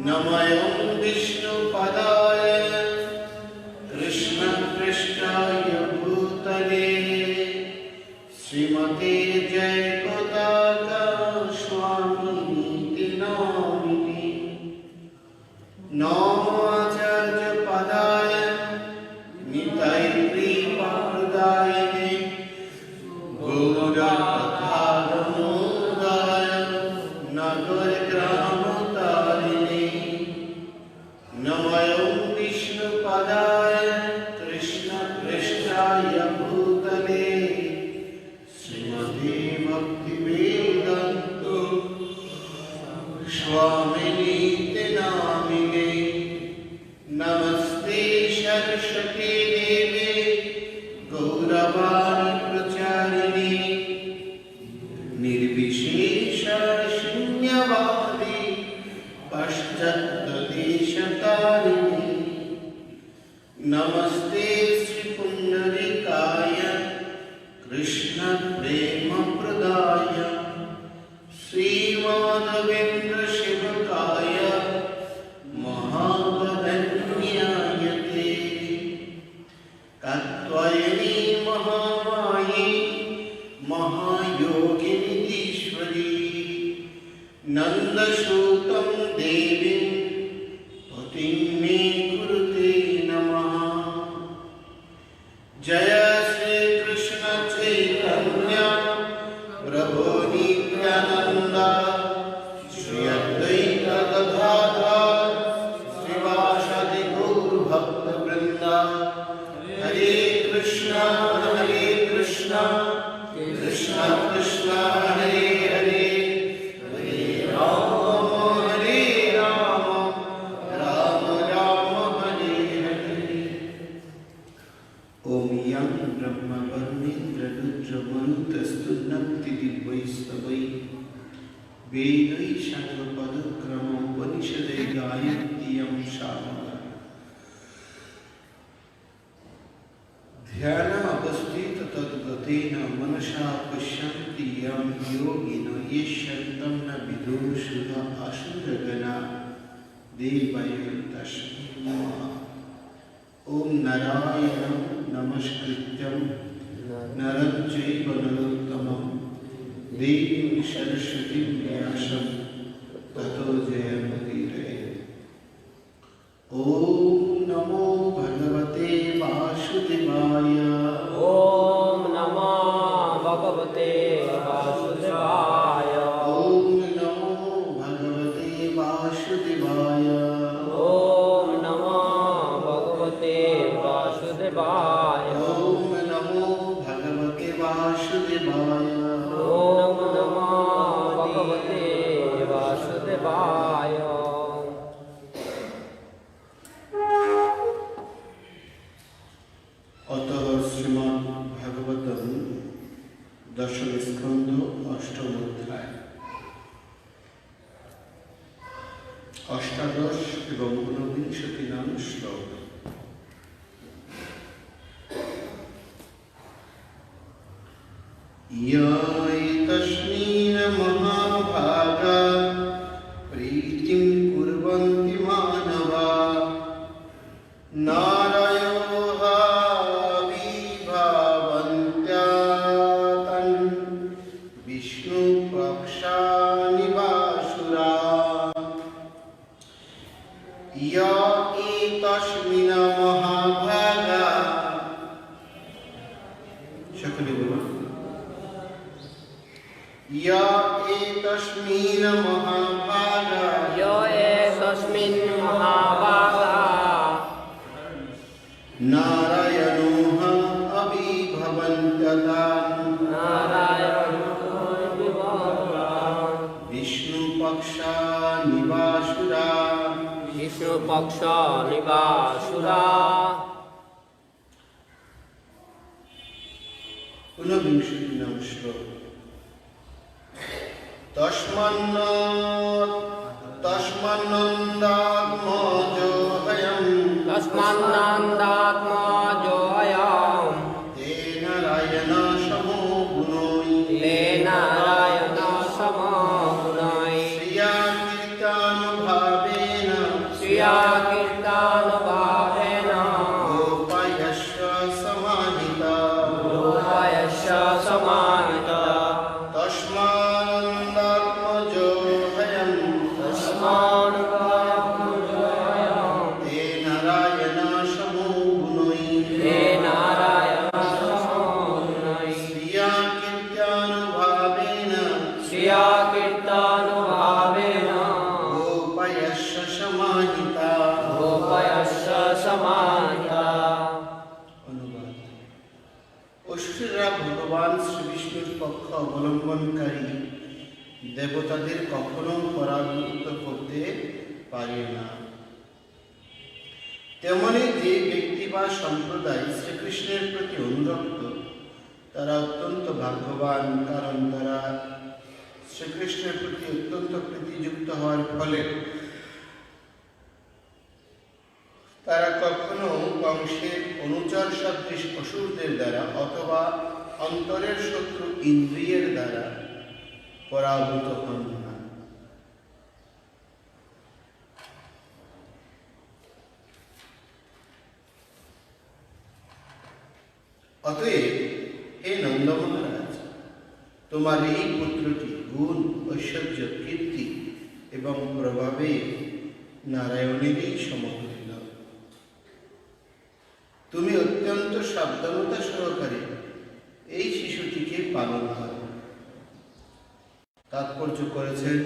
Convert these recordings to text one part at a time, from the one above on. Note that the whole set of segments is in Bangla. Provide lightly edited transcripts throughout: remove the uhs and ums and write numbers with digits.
नमयं विष्णुपदाय कृष्णपृष्ठाय भूतले श्रीमते जयपताका स्वामिनीति नामिने नमाचार्यपदाय निताय कृपाप्रदायिने गौरपथारमोदाय नगरग्रामतारिणे नमयं विष्णुपदाय कृष्णपृष्ठाय भूतले श्रीमते भक्तिवेदान्त स्वामिनीति नामिने नमस्ते सरस्वती देवे गौरवाणी प्रचारिणे निर्विशेष शून्यवादी पश्चात्देशतारिणे नमस्ते श्री पुंडरीकाय कृष्ण प्रेम प्रदाय श्रीमाधवेन्द्र शिवकाय महावदन्यायते कात्यायनी महामाये महायोगिनीश्वरी नन्दसूतं देवीं पतिं मे कुरुते नमः जय श्री कृष्ण चैतन्य प्रभु नित्यानंद श्री अद्वैत गदाधर श्रीवासादि गौर भक्त वृंद हरे कृष्णा कृष्ण कृष्ण हरे हरे हरे राम राम राम हरे हरे ओम यं ब्रह्म वरुणेन्द्र रुद्र मरुतस्तुनक्ति दिव्यैस्तवै वेदै शङ्खपदक्रमं उपनिषदै गायन्ति यं सामगा ध्यान अवस्थित तद्गतेन मनसा पश्यन्ति यं योगिनो यस्यन्तं न विदुषुः असुरगणा देवैः तस्मै नमः ओम नारायणं नमस्कृत्यं नरं चैव नरोत्तमं देवीं सरस्वतीं व्यासं ततो जयमुदीरये। ओम नमो भगवते वासुदेवाय। ओम नमो भगवते वासुदेवाय। ओम नमो भगवते वासुदेवाय। ओम नमो भगवते वासुदेवाय। ओम नमो भगवते वासुदेवाय। ओम नमो भगवते वासुदेवाय। अतः श्रीमद्भागवतम दशम स्कंध अष्टम अध्याय अष्टादश एवं ऊनविंशति नाम श्लोक। यस्मिन् महाभागा प्रीतिं कुर्वन्ति मानवा नारायणोऽभिभावन्त्यां विष्णुपक्षानिवासुरा य एतस्मिन् महाभागा सकले बोलो य एतस्मिन् महाभागा य एतस्मिन् महाभागा नारायणोः अभिभवन्त्यतां विष्णुपक्षानिवासुरा विष्णुपक्षानिवासुरा। ऊनविंशति नाम श्लोक। तस्मान्नन्दात्मजोऽयम् तस्मान्नन्दात्मजोऽयम् तेन रायणसमो गुणोऽयि नारायण समो गुणै श्रिया कीर्तनानुभावेन শ্রিয়া কীর্তনভাবেন গোপায়স্য সমাহিতা রূপয়স্য সমাহিতা তস্মাদাত্মজো হয়ং তস্মান্মুজয়ং তে নারায়ণ সমো গুণৈ হে নারায়ণ সমুন্নয় শ্রিয়া কীর্তনুভাবেন শ্রিয়া কীর্তনভাবেন গোপায়স্য সমাহিতা। রূপয়স্য সমাহিতা। অনুবাদ: অসুররা ভগবান শ্রীবিষ্ণুর পক্ষ অবলম্বনকারী দেবতাদের কখনো পরাভূত করতে পারে না। তেমনি যে ব্যক্তি বা সম্প্রদায় শ্রীকৃষ্ণের প্রতি অনুরক্ত তারা অত্যন্ত ভাগ্যবান, কারণ তারা শ্রীকৃষ্ণের প্রতি অত্যন্ত প্রীতিযুক্ত হওয়ার ফলে তারা কখনো বংশের অনুচর সদৃশ অসুরদের দ্বারা অথবা অন্তরের শত্রু ইন্দ্রিয়ের দ্বারা পরাভূত হন না। অতএব হে নন্দ মহারাজ, তোমার এই পুত্রটি গুণ, ঐশ্বর্য, কীর্তি এবং প্রভাবে নারায়ণেরই সমতুল্য। তুমি অত্যন্ত সাবধানতা সহকারে এই শিশুটিকে পালন করো। তাৎপর্য করেছেন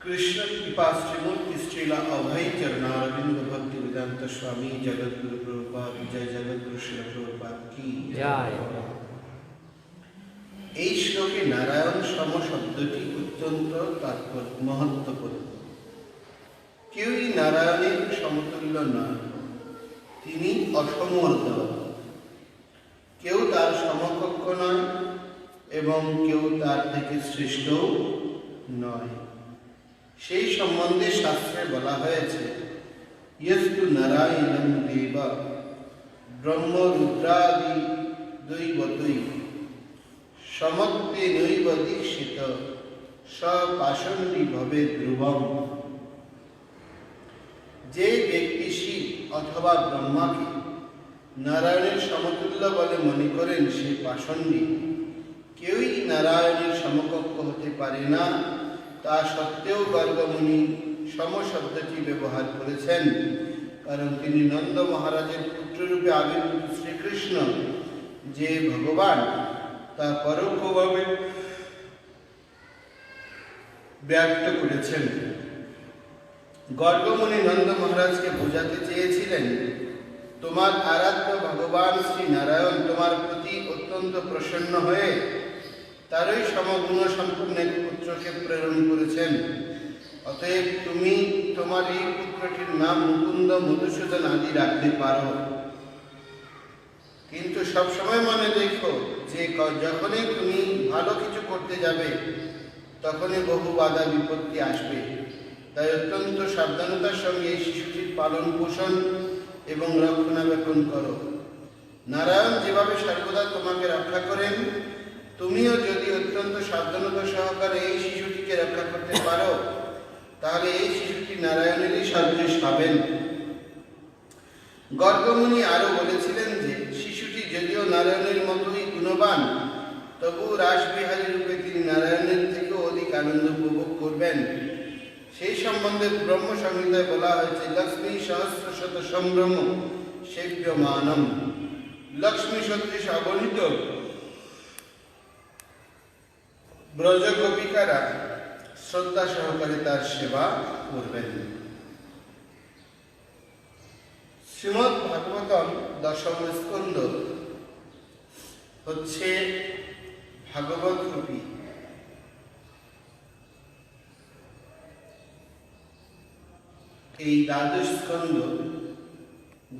কৃষ্ণ কৃপা শ্রীমূর্তি শ্রীলা অভয় চরণারবিন্দ ভক্তি বেদান্ত স্বামী জগৎগুরু প্রভুপাদ। জয় জগৎগুরু শ্রী প্রভুপাদ কি জয়। এই শ্লোকে নারায়ণ সম শব্দটি অত্যন্ত মহত্বপূর্ণ। কেউই নারায়ণের সমতুল্য নয়, তিনি অসমর্থ। কেউ তার সমকক্ষ নয় এবং কেউ তার থেকে শ্রেষ্ঠ নয়। সেই সম্বন্ধে শাস্ত্রে বলা হয়েছে, ইয়স্তু নারায়ণং দেব ব্রহ্ম রুদ্রাদি দৈবতৈ সমত্তে নৈব দীক্ষিত স পাষণ্ডী ভবে ধ্রুবম। যে ব্যক্তি শিব অথবা ব্রহ্মাকে নারায়ণের সমতুল্য বলে মনে করেন সে পাষণ্ডী। কেউই নারায়ণের সমকক্ষ হতে পারে না। তা সত্ত্বেও গর্গমুনি সম শব্দটি ব্যবহার করেছেন, কারণ তিনি নন্দ মহারাজের পুত্ররূপে আবির্ভূত শ্রীকৃষ্ণ যে ভগবান তা পরোক্ষভাবে ব্যক্ত করেছেন। গর্গমুনি নন্দ মহারাজকে বোঝাতে চেয়েছিলেন, তোমার আরাধ্য ভগবান শ্রী নারায়ণ তোমার প্রতি অত্যন্ত প্রসন্ন হয়ে তারই সমগুণ সম্পূর্ণ এক পুত্রকে প্রেরণ করেছেন। অতএব তুমি তোমার এই পুত্রটির নাম মুকুন্দ, মধুসূদন আদি রাখতে পারো। কিন্তু সবসময় মনে রেখো যে যখনই তুমি ভালো কিছু করতে যাবে তখনই বহু বাধা বিপত্তি আসবে। তাই অত্যন্ত সাবধানতার সঙ্গে এই শিশুটির পালন পোষণ এবং রক্ষণাবেক্ষণ করো। নারায়ণ যেভাবে সর্বদা তোমাকে রক্ষা করেন, তুমিও যদি অত্যন্ত সাবধানতা সহকারে এই শিশুটিকে রক্ষা করতে পারো তাহলে এই শিশুটি নারায়ণেরই সদৃশ হবেন। গর্গমুনি আরো বলেছিলেন যে শিশুটি যদিও নারায়ণের মতোই গুণবান, তবু রাসবিহারী রূপে তিনি নারায়ণের থেকেও অধিক আনন্দ উপভোগ করবেন। সেই সম্বন্ধে ব্রহ্ম সংহিতায় বলা হয়েছে, লক্ষ্মী সহস্র শত সম্ভ্রম সেব্যমানম। লক্ষ্মী সদৃশ অগণিত ব্রজ গোপিকারা শ্রদ্ধা সহকারে তার সেবা করবেন। শ্রীমদ্ ভাগবতম দশম স্কন্ধ হচ্ছে ভাগবত রূপী এই দ্বাদশ স্কন্ধ,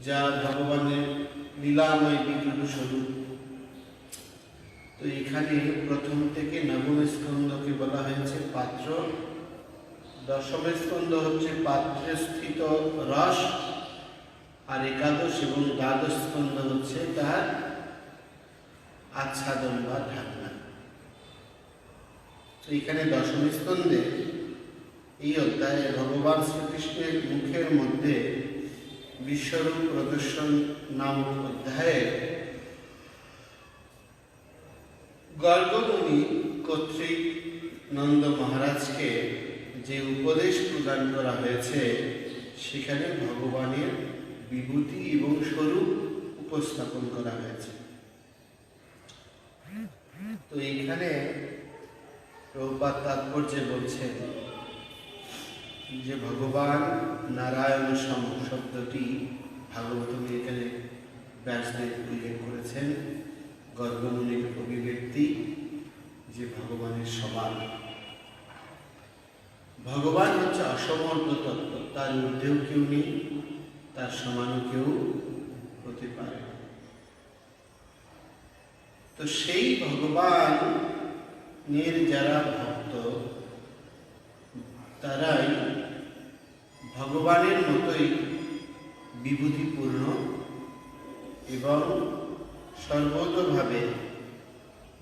যা ভগবানের লীলাময় বিগ্রহ স্বরূপ। তো এখানে প্রথম থেকে নবম স্কন্ধকে বলা হয়েছে পাত্র, দশম স্কন্ধ হচ্ছে পাত্রে স্থিত রস, আর একাদশ এবং দ্বাদশ স্কন্ধ হচ্ছে তার আচ্ছাদন বা ঢাকনা। তো এখানে দশম স্কন্ধে এই অধ্যায়ে ভগবান শ্রীকৃষ্ণের মুখের মধ্যে বিশ্বরূপ প্রদর্শন নামক অধ্যায়ে গর্গমুনি কর্তৃক নন্দ মহারাজকে যে উপদেশ প্রদান করা হয়েছে সেখানে ভগবানের বিভূতি এবং স্বরূপ উপস্থাপন করা হয়েছে। তো এইখানে প্রভুপাদ তাৎপর্যে বলছেন যে ভগবান নারায়ণ সম শব্দটি ভাগবতমে এখানে ব্যাসদেব উল্লেখ করেছেন। গর্গমুনির অভিব্যক্তি যে ভগবানের সমান। ভগবান হচ্ছে অসমর্থ তত্ত্ব, তার ঊর্ধ্বেও কেউ নেই, তার সমানও কেউ হতে পারে। তো সেই ভগবানের যারা ভক্ত তারাই ভগবানের মতোই বিভূতিপূর্ণ এবং সর্বতোভাবে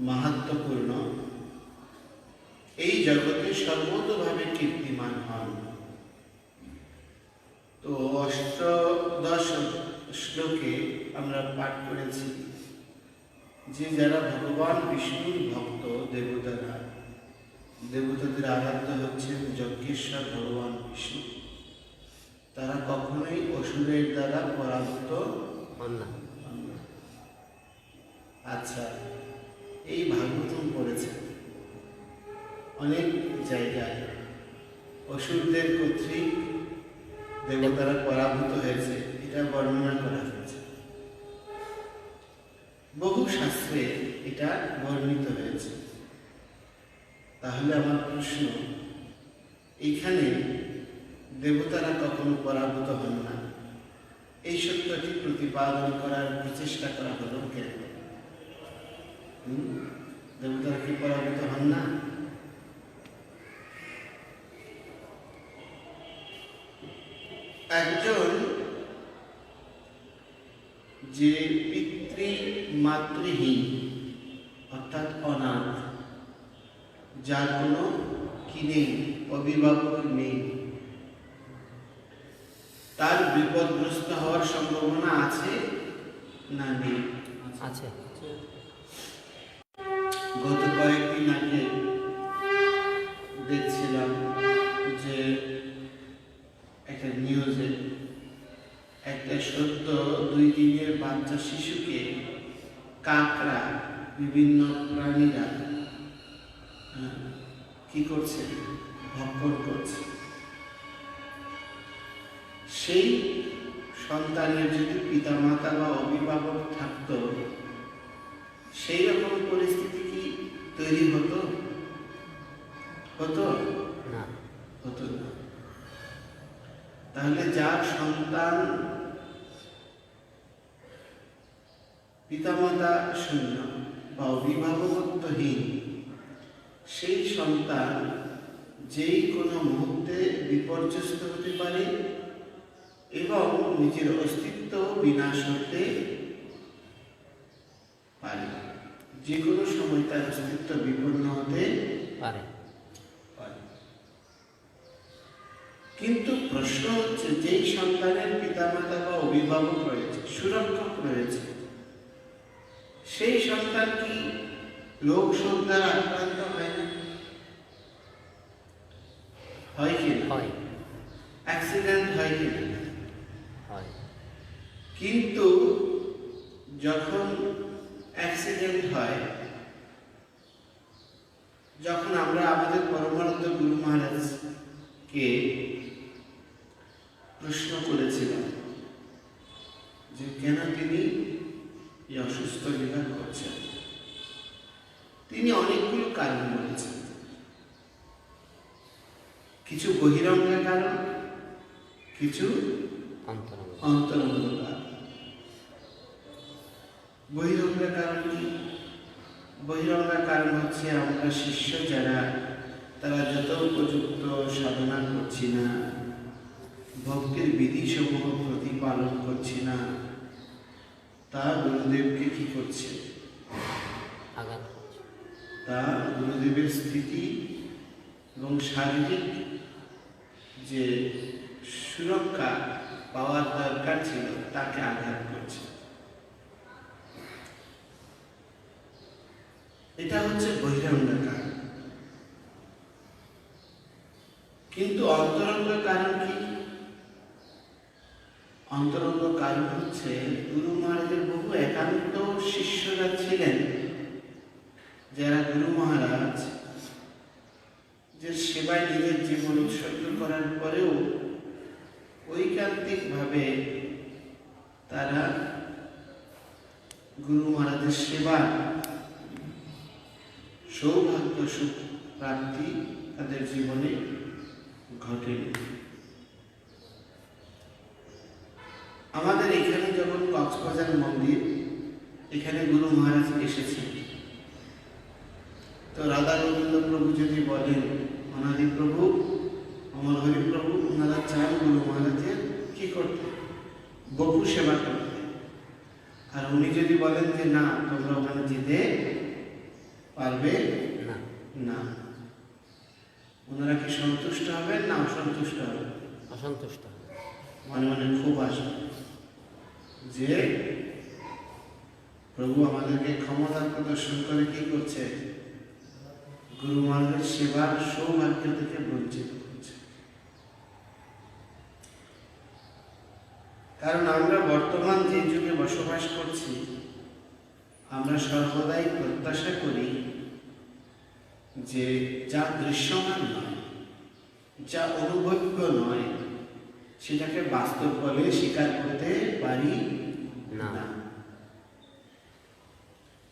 মাহাত্ম্যপূর্ণ, এই জগতে সর্বতোভাবে কীর্তিমান হন। তো অষ্টাদশ শ্লোকে আমরা পাঠ করেছি যে যারা ভগবান বিষ্ণুর ভক্ত দেবতারা, দেবতাদের আরাধ্য হচ্ছেন যজ্ঞেশ্বর ভগবান বিষ্ণু, তারা কখনোই অসুরের দ্বারা পরাভূত হন না। আচ্ছা, এই ভাগবতম পড়েছেন অনেক জায়গায় অসুরদের কর্তৃক দেবতারা পরাভূত হয়েছে, এটা বর্ণনা করা হয়েছে। বহু শাস্ত্রে এটা বর্ণিত হয়েছে। তাহলে আমার প্রশ্ন, এইখানে দেবতারা কখনো পরাভূত হন না, এই সত্যটি প্রতিপাদন করার প্রচেষ্টা করা হলো কেন? দেবতারা কি পরাভূত হন না? একজন যে পিতৃমাতৃহীন অর্থাৎ অনাথ, যার কোনো কি নেই, অভিভাবক নেই, তার বিপদগ্রস্ত হওয়ার সম্ভাবনা আছে না নেই? আছে। গত কয়েকদিন আগে দেখছিলাম যে একটা নিউজে একটা সদ্য 2 দিনের বাচ্চা শিশুকে কাকড়া বিভিন্ন প্রাণীরা কি করছে, ভক্ষণ করছে। সেই সন্তানের যদি পিতামাতা বা অভিভাবক থাকতো, সেই রকম পরিস্থিতি কি তৈরি হতো? হতো না, হতো না। তাহলে যার সন্তান পিতামাতা শূন্য বা অভিভাবকত্বহীন, সেই সন্তান যেই কোনো মুহূর্তে বিপর্যস্ত হতে পারে এবং নিজের অস্তিত্ব বিনাশ হতে পারে। যে কোনো সময় তার অস্তিত্ব বিপন্ন হতে পারে। কিন্তু প্রশ্ন হচ্ছে, যেই সন্তানের পিতামাতা বা অভিভাবক রয়েছে, সুরক্ষক রয়েছে, সেই সন্তান কি রোগ শোক দ্বারা আক্রান্ত হয় না? হয় কি না? হয়। অ্যাক্সিডেন্ট হয় কি না? হয়। কিন্তু যখন অ্যাক্সিডেন্ট হয়, যখন আমরা আমাদের পরমানন্দ গুরু মহারাজকে প্রশ্ন করেছিলাম যে কেন তিনি এই অসুস্থ লীলা করছেন, তিনি অনেকগুলো কারণ বলেছেন। কিছু বহিরঙ্গ কারণ, কিছু অন্তরঙ্গ কারণ। বহিরঙ্গ কারণ কি? বহিরঙ্গ কারণ হচ্ছে আমরা শিষ্য যারা, তারা যত উপযুক্ত সাধনা করছি না, ভক্তির বিধিসমূহ প্রতিপালন করছি না, তা গুরুদেবকে কি করছে? আঘাত করছে। তা গুরুদেবের স্থিতি এবং শারীরিক যে সুরক্ষা পাওয়ার দরকার ছিল তাকে আঘাত করছে। এটা হচ্ছে বহিরঙ্গ কারণ। কিন্তু অন্তরঙ্গ কারণ কি? অন্তরঙ্গ কারণ হচ্ছে গুরু মহারাজের বহু একান্ত শিষ্যরা ছিলেন, যারা গুরু মহারাজ যে সেবায় নিজের জীবন উৎসর্গ করার পরেও ঐকান্তিক ভাবে তারা গুরু মহারাজের সেবা সৌভাগ্য সুখ প্রাপ্তি তাদের জীবনে ঘটেনি। আমাদের এখানে যখন কক্সবাজার মন্দির, এখানে গুরু মহারাজ এসেছেন, তো রাধা গোবিন্দ প্রভু যদি বলেন অনাদি প্রভু অমর হরি প্রভু, ওনারা চান গুরু মহারাজের কি করতে? বপু সেবা করতে। আর উনি যদি বলেন যে না, তোমরা ওখানে যেতে পারবে না, না, ওনারা কি সন্তুষ্ট হবেন না অসন্তুষ্ট হবেন? অসন্তুষ্ট। মনে মনে খুব আসবে যে প্রভু আমাদেরকে ক্ষমতা প্রদর্শন করে কি করছে? গুরু মহারাজের সেবার সৌভাগ্য থেকে বঞ্চিত করছে। কারণ আমরা বর্তমান যে যুগে বসবাস করছি, আমরা সর্বদাই প্রত্যাশা করি যে যা দৃশ্যমান নয়, যা অনুভব্য নয়, সেটাকে বাস্তব বলে স্বীকার করতে পারি না।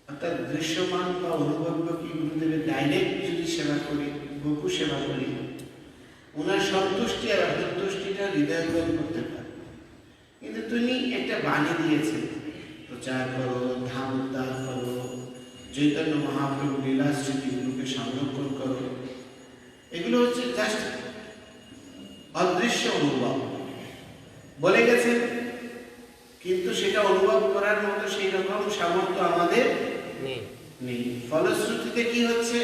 অর্থাৎ দৃশ্যমান বা অনুভব্য কি গুরুদেবের ডাইরেক্ট যদি সেবা করি, বপু সেবা করি, ওনার সন্তুষ্টি আর অসন্তুষ্টিটা হৃদয়ঙ্গম করতে পারে। কিন্তু তিনি একটা বাণী দিয়েছেন, প্রচার করো, ধাম উদ্ধার করো, চৈতন্য মহাপ্রভু লীলা স্মৃতিগুলোকে সংরক্ষণ করো। এগুলো হচ্ছে জাস্ট অদৃশ্য অনুভব বলে গেছেন, কিন্তু সেটা অনুভব করার মতো সেই রকম সামর্থ্য আমাদের নেই। ফলশ্রুতিতে কি হচ্ছে?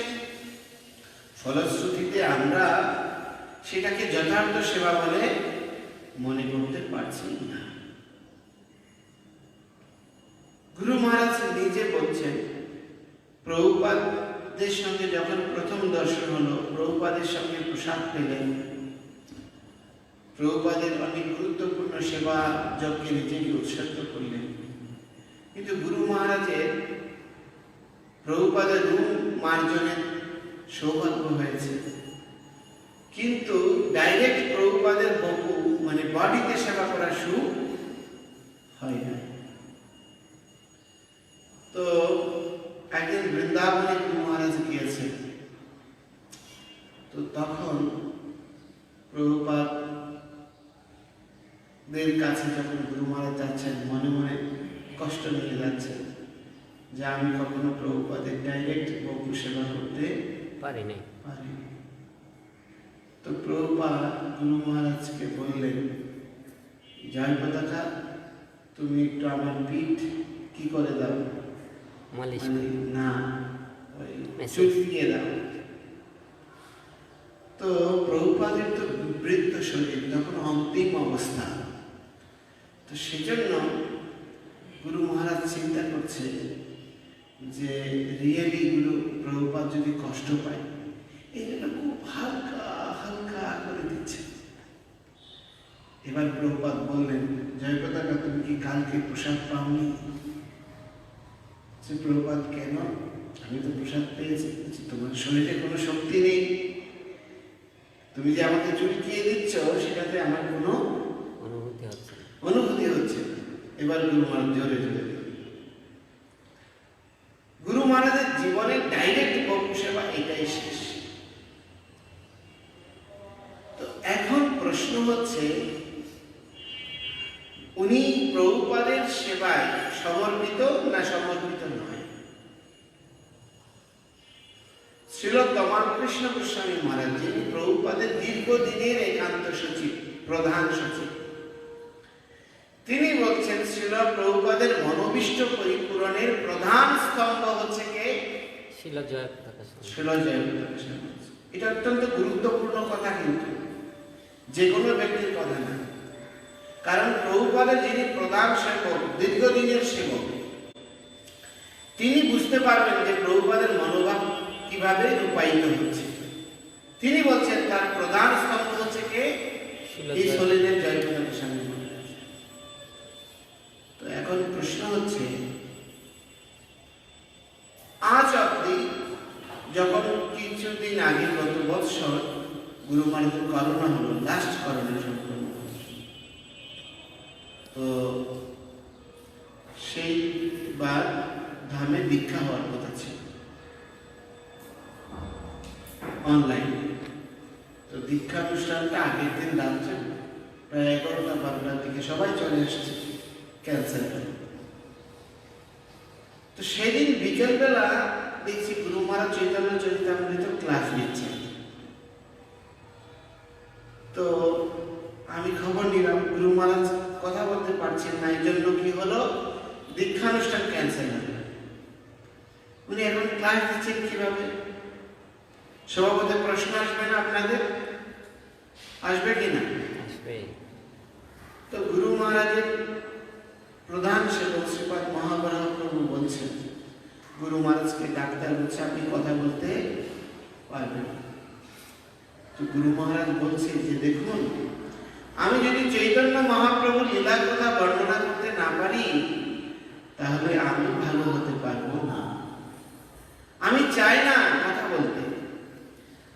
ফলশ্রুতিতে আমরা সেটাকে যথার্থ সেবা বলে মনে করতে পারছি না। গুরু মহারাজ নিজে বলছেন, প্রভুপাদের সঙ্গে যখন প্রথম দর্শন হলো, প্রভুপাদের সঙ্গে প্রসাদ পেলেন, প্রভুপাদের অনেক গুরুত্বপূর্ণ সেবা যজ্ঞে নিজেকে উৎসর্গ করলেন। কিন্তু গুরু মহারাজের প্রভুপাদের রূপ মার্জনের সৌভাগ্য হয়েছে, কিন্তু ডাইরেক্ট প্রভুপাদের বপু মানে বডিতে সেবা করার সুখ হয় না। তো একদিন বৃন্দাবনে গুরু মহারাজ গিয়েছেন, তো তখন প্রভুপাদের কাছে যখন গুরু মহারাজ যাচ্ছেন, মনে মনে কষ্ট নিয়ে যাচ্ছেন যে আমি কখনো প্রভুপাদের ডাইরেক্ট বপু সেবা করতে পারিনি। তো প্রভুপাদ গুরু মহারাজকে বললেন, জয় পতাকা, তুমি একটু আমার পিঠ কি করে দাও, মালিশ না ওই চুপিয়ে দাও। তো প্রভুপাদের তো বৃদ্ধ শরীর, তখন অন্তিম অবস্থা, তো সেজন্য গুরু মহারাজ চিন্তা করছে যে রিয়েলি গুরু প্রভুপাদ যদি কষ্ট পায়, এটা খুব হালকা হালকা করে দিচ্ছে। এবার প্রভুপাদ বললেন, জয় পতাকা, তুমি কি কালকে প্রসাদ পাওনি? সে প্রভুপাদ, কেন? আমি তো প্রসাদ পেয়েছি। তোমার শরীরে কোনো শক্তি নেই, তুমি যে আমাকে চুলকিয়ে দিচ্ছ সেটাতে আমার কোনো অনুভূতি হচ্ছে। এবার গুরু মহারাজ জোরে জোরে, গুরু মহারাজের জীবনের ডাইরেক্ট বপু সেবা এটাই শেষ। তো এখন প্রশ্ন হচ্ছে, উনি প্রভুপাদের সেবায় সমর্পিত না সমর্পিত নয়? শ্রীল তমালকৃষ্ণ গোস্বামী মহারাজ, যিনি প্রভুপাদের দীর্ঘদিনের একান্ত সচিব, প্রধান সচিব, তিনি বলছেন শ্রীল প্রভুপাদের মনোবিষ্ট পরিপূরণের প্রধান স্তম্ভ হচ্ছে কে? শিল জয় পতাকা। শিল জয় পতাকা। এটা অত্যন্ত গুরুত্বপূর্ণ কথা, কিন্তু যে কোনো ব্যক্তির কথা না। কারণ প্রভুপাদের যিনি প্রধান সেবক, দীর্ঘদিনের সেবক, তিনি বুঝতে পারবেন যে প্রভুপাদের মনোভাব কিভাবে রূপায়িত হচ্ছে। তিনি বলছেন তার প্রধান স্তম্ভ হচ্ছে কে? এই সলিলের জয়প্রতাপ স্বামী মহারাজ। তো এখন প্রশ্ন হচ্ছে, আজ অব্দি যখন কিছুদিন আগে গত বৎসর গুরু মহারাজের করোনা হলো, লাস্ট করোনা সংক্রমণ, তো সেইবার ধামে দীক্ষা হওয়ার কথা ছিল অনলাইন। তো দীক্ষা অনুষ্ঠানটা আগের দিন রাত্রে প্রায় 11টা-12টার দিকে সবাই চলে এসেছে ক্যান্সেল করে। তো সেদিন বিকেলবেলা দেখছি গুরু মহারাজ চৈতন্য চরিতামৃত ক্লাস নিচ্ছেন। তো আমি খবর নিলাম গুরু মহারাজ কথা বলতে পারছেন না, এই জন্য কি হলো, দীক্ষানুষ্ঠান ক্যান্সেল হলো। উনি এখন ক্লাস দিচ্ছেন কিভাবে? সভাপতি প্রশ্ন আসবে না আপনাদের? আসবে কিনা? তো গুরু মহারাজের প্রধান সেবক শ্রীপাদ মহাবরাহ প্রভু বলছেন, গুরু মহারাজকে ডাক্তার বলছে আপনি কথা বলতে পারবেন। তো গুরু মহারাজ বলছে যে দেখুন, আমি যদি চৈতন্য মহাপ্রভু লীলার কথা বর্ণনা করতে না পারি তাহলে আমি ভালো হতে পারবো না। আমি চাই না কথা বলতে,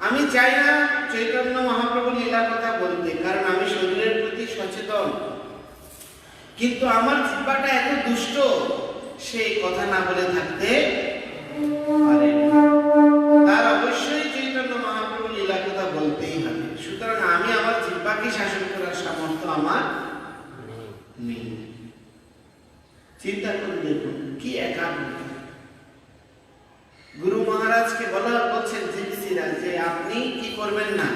আমি চাই না চৈতন্য মহাপ্রভু লীলার কথা বলতে, কারণ আমি শরীরের প্রতি সচেতন, কিন্তু আমার জিহ্বাটা এত দুষ্ট, সেই কথা না বলে থাকতে পারে না। তার অবশ্যই চৈতন্য মহাপ্রভু লীলা কথা বলতেই হবে। সুতরাং আমি আমার জিহ্বাকে শাসন করার সামর্থ্য আমার নেই। চিন্তা করে দেখুন কি একাগ্রতা। গুরু মহারাজকে বলছেন জিবিসিরা যে আপনি কি করবেন না,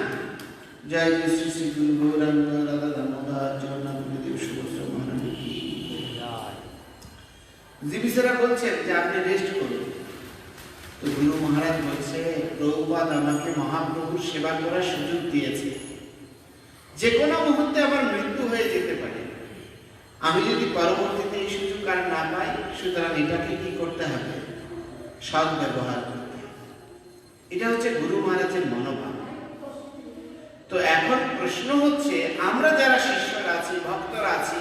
জয় শ্রী শ্রী গুরু গৌরাঙ্গ রাধা দামোদর জগন্নাথ গুরুদেব সুভদ্র মহারানী কি। জিবিসিরা বলছেন যে আপনি রেস্ট করুন। তো গুরু মহারাজ বলছে প্রভুপাদ আমাকে মহাপ্রভুর সেবা করার সুযোগ দিয়েছে, যে কোনো মুহূর্তে আমার মৃত্যু হয়ে যেতে পারে, আমি যদি পরবর্তীতে এই সুযোগ আর না পাই, সুতরাং এটাকে কি করতে হবে, সৎ ব্যবহার করতে। এটা হচ্ছে গুরু মহারাজের মনোভাব। তো এখন প্রশ্ন হচ্ছে, আমরা যারা শিষ্যরা আছি, ভক্তরা আছি,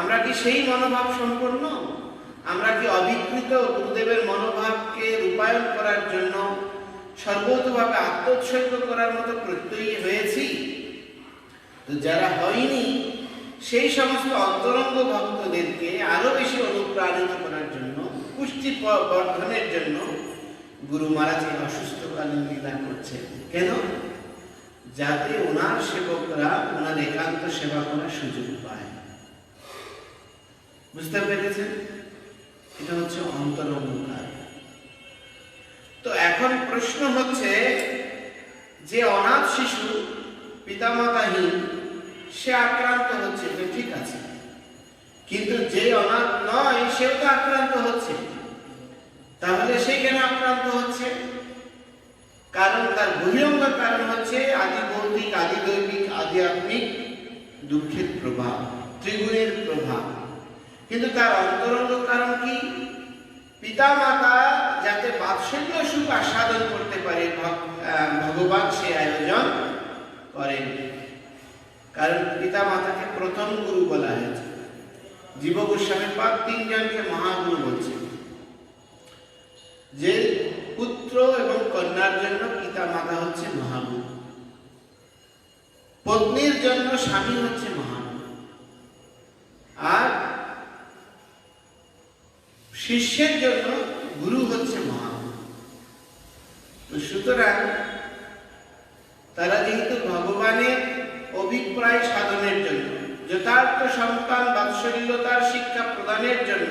আমরা কি সেই মনোভাব সম্পন্ন? আমরা কি অবিকৃত গুরুদেবের মনোভাবকে রূপায়ণ করার জন্য সর্বতভাবে আত্মোৎসর্গ করার মতো প্রত্যয়ী হয়েছি? তো যারা হয়নি, সেই সমস্ত অন্তরঙ্গ ভক্তদেরকে আরো বেশি অনুপ্রাণিত করার জন্য, পুষ্টি বর্ধনের জন্য গুরু মহারাজ অসুস্থকালীন লীলা করছেন। কেন? যাতে ওনার সেবকরা ওনার একান্ত সেবা করার সুযোগ পায়। বুঝতে পেরেছেন? এটা হচ্ছে অন্তরঙ্গকার। তো এখন প্রশ্ন হচ্ছে, যে অনাথ শিশু পিতামাতাহীন সে আক্রান্ত হচ্ছে, তো ঠিক আছে, কিন্তু যে অনাথ নয় সেও তো আক্রান্ত হচ্ছে। তাহলে সে কেন আক্রান্ত হচ্ছে? কারণ তার বহিরঙ্গ কারণ হচ্ছে আদি ভৌতিক, আদি দৈবিক, আধ্যাত্মিক দুঃখের প্রভাব, ত্রিগুণের প্রভাব। কিন্তু তার অন্তরঙ্গ কারণ কি? পিতা মাতা যাতে বাৎসল্য সুখ আস্বাদন করতে পারে, ভগবান সে আয়োজন করেন। কারণ পিতা মাতাকে প্রথম গুরু বলা হয়েছে। জীব গোস্বামী পাদ 3 জনকে মহাগুরু বলছেন, যে পুত্র এবং কন্যার জন্য পিতা মাতা হচ্ছে মহাগুরু, পত্নীর জন্য স্বামী হচ্ছে মহাগুরু, আর শিষ্যের জন্য গুরু হচ্ছে মহাগুরু। তো সুতরাং তারা যেহেতু ভগবানের অভিপ্রায় সাধনের জন্য, যথার্থ সন্তান বাৎসল্যতার শিক্ষা প্রদানের জন্য,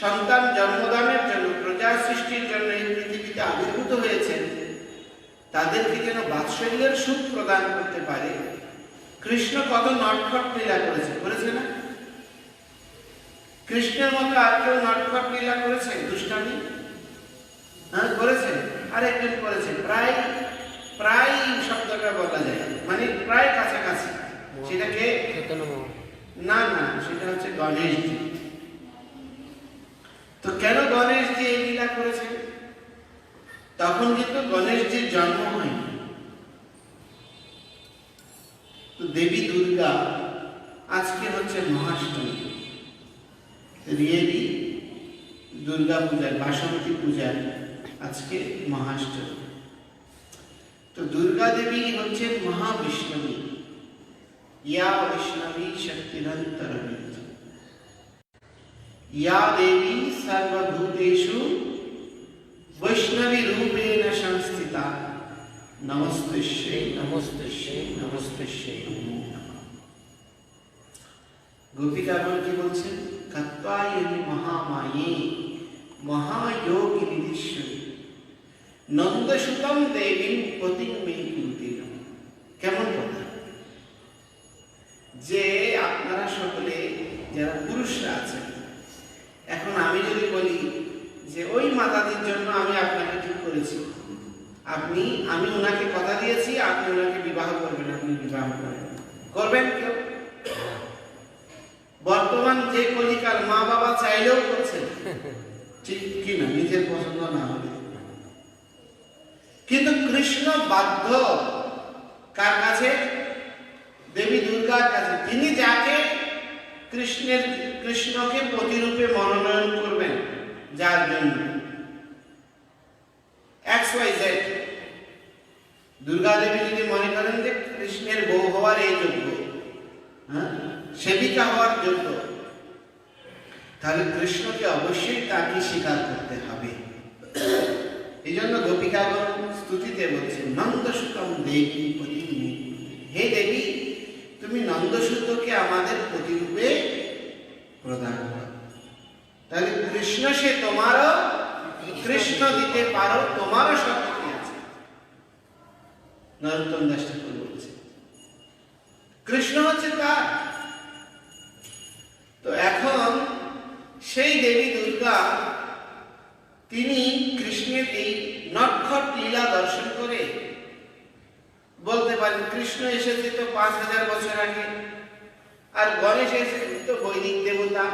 সন্তান জন্মদানের জন্য, প্রজা সৃষ্টির জন্য এই পৃথিবীতে আবির্ভূত হয়েছেন, তাদেরকে যেন বাৎসল্যের সুখ প্রদান করতে পারে। কৃষ্ণ কত নটখট লীলা করেছে না? কৃষ্ণের মতো আর কেউ নটখট লীলা করেছে? দুষ্টামি করেছেন? আর একজন করেছেন, প্রায় শব্দটা বলা যায়, মানে প্রায় কাছাকাছি। সেটাকে চৈতন্য না না, সেটা হচ্ছে গণেশজি। তো কেন গণেশজি এই লীলা করেছেন? তখন কিন্তু গণেশজির জন্ম হয়নি। তো দেবী দুর্গা আজকে হচ্ছে মহাষ্টমী, রিয়েলি দুর্গা পূজার, বাসন্তী পূজার আজকে মহাষ্টমী। তো দুর্গা দেবী হচ্ছেন মহাবিষ্ণবী, ইয়া বৈষ্ণবী শক্তিরন্তরবী, ইয়া দেবী সর্বভূতেষু বৈষ্ণবী রূপেণ সংস্থিতা, নমস্তুষ্যে নমস্তুষ্যে নমস্তুষ্যে নমো নমঃ। গোপিকাগণ কি বলছেন? কাত্যায়নী মহামায়ে মহাযোগিনীশ্বরী নন্দসুতম দেবীং পতিং মে কুরুতে নমঃ। কেমন কথা যে আপনারা সকলে যারা পুরুষরা আছেন, এখন আমি যদি বলি যে ওই মাতাদির জন্য আমি আপনাকে ঠিক করেছি, আমি ওনাকে কথা দিয়েছি, আপনি ওনাকে বিবাহ করবেন, আপনি বিবাহ করবেন কেউ? বর্তমান যে কলিকাল মা বাবা চাইলেও করছেন, ঠিক কি না? নিজের পছন্দ না হবে। কিন্তু কৃষ্ণ বাধ্য কার কাছে? দেবী দুর্গার কাছে। তিনি যাকে কৃষ্ণকে প্রতিরূপে মনোনয়ন করবেন, যার জন্য XYZ দুর্গা দেবী যদি মনে করেন যে কৃষ্ণের বউ হওয়ার এই যোগ্য, সেবিকা হওয়ার যোগ্য, তাহলে কৃষ্ণকে অবশ্যই তাকে স্বীকার করতে হবে। এই জন্য গোপিকাগণ স্তুতিতে বলছেন নন্দসুতম দেবী প্রতিরূপে, হে দেবী তুমি নন্দসুতকে আমাদের প্রতিরূপে প্রদান করো। তাহলে কৃষ্ণ সে তোমারও, কৃষ্ণ দিতে পারো, তোমারও শক্তি আছে। নরোত্তম দাস ঠাকুর বলছে কৃষ্ণ হচ্ছে তার। তো এখন সেই দেবী দুর্গা তিনি কৃষ্ণের এই নটখট লীলা দর্শন করে বলতে পারেন কৃষ্ণ এসেছে তো 5000 বছর আগে, আর গণেশ এসেছে তো বৈদিক দেবতা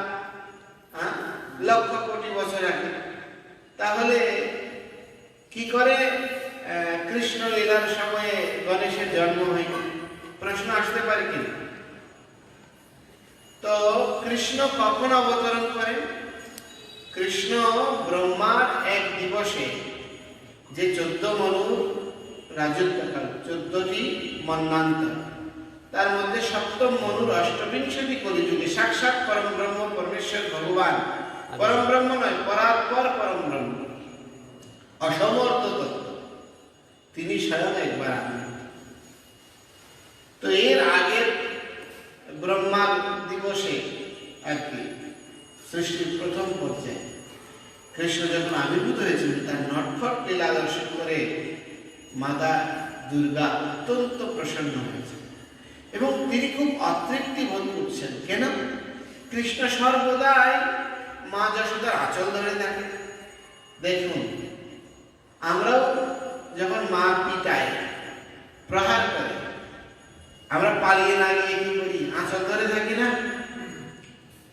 লক্ষ কোটি বছর আগে। তাহলে কি করে কৃষ্ণ লীলার সময়ে গণেশের জন্ম হয়নি? প্রশ্ন আসতে পারে কি? তো কৃষ্ণ কখন অবতরণ করেন? কৃষ্ণ ব্রহ্মার এক দিবসে, যে 14 মনুর রাজত্বকাল, 14টি মন্বন্তর, তার মধ্যে সপ্তম মনুর অষ্টবিংশতি কলিযুগে সাক্ষাৎ পরম ব্রহ্ম পরমেশ্বর ভগবান, পরম ব্রহ্ম নয়, পরাৎপর পরম ব্রহ্ম, অসমর্থ তত্ত্ব, তিনি স্বয়ং একবার আবির্ভূত। তো এর আগের ব্রহ্মার দিবসে আর কি সৃষ্টির প্রথম পর্যায়ে কৃষ্ণ যখন আবির্ভূত হয়েছিলেন, তার নটখট লীলা দর্শন করে মাতা দুর্গা অত্যন্ত প্রসন্ন হয়েছে এবং তিনি খুব অতৃপ্তি বোধ করছেন। কেন? কৃষ্ণ সর্বদাই মা যশোদার আঁচল ধরে থাকে। দেখুন, আমরাও যখন মা পিটায়, প্রহার করে, আমরা পালিয়ে না গিয়ে কি করি? আঁচল ধরে থাকি না?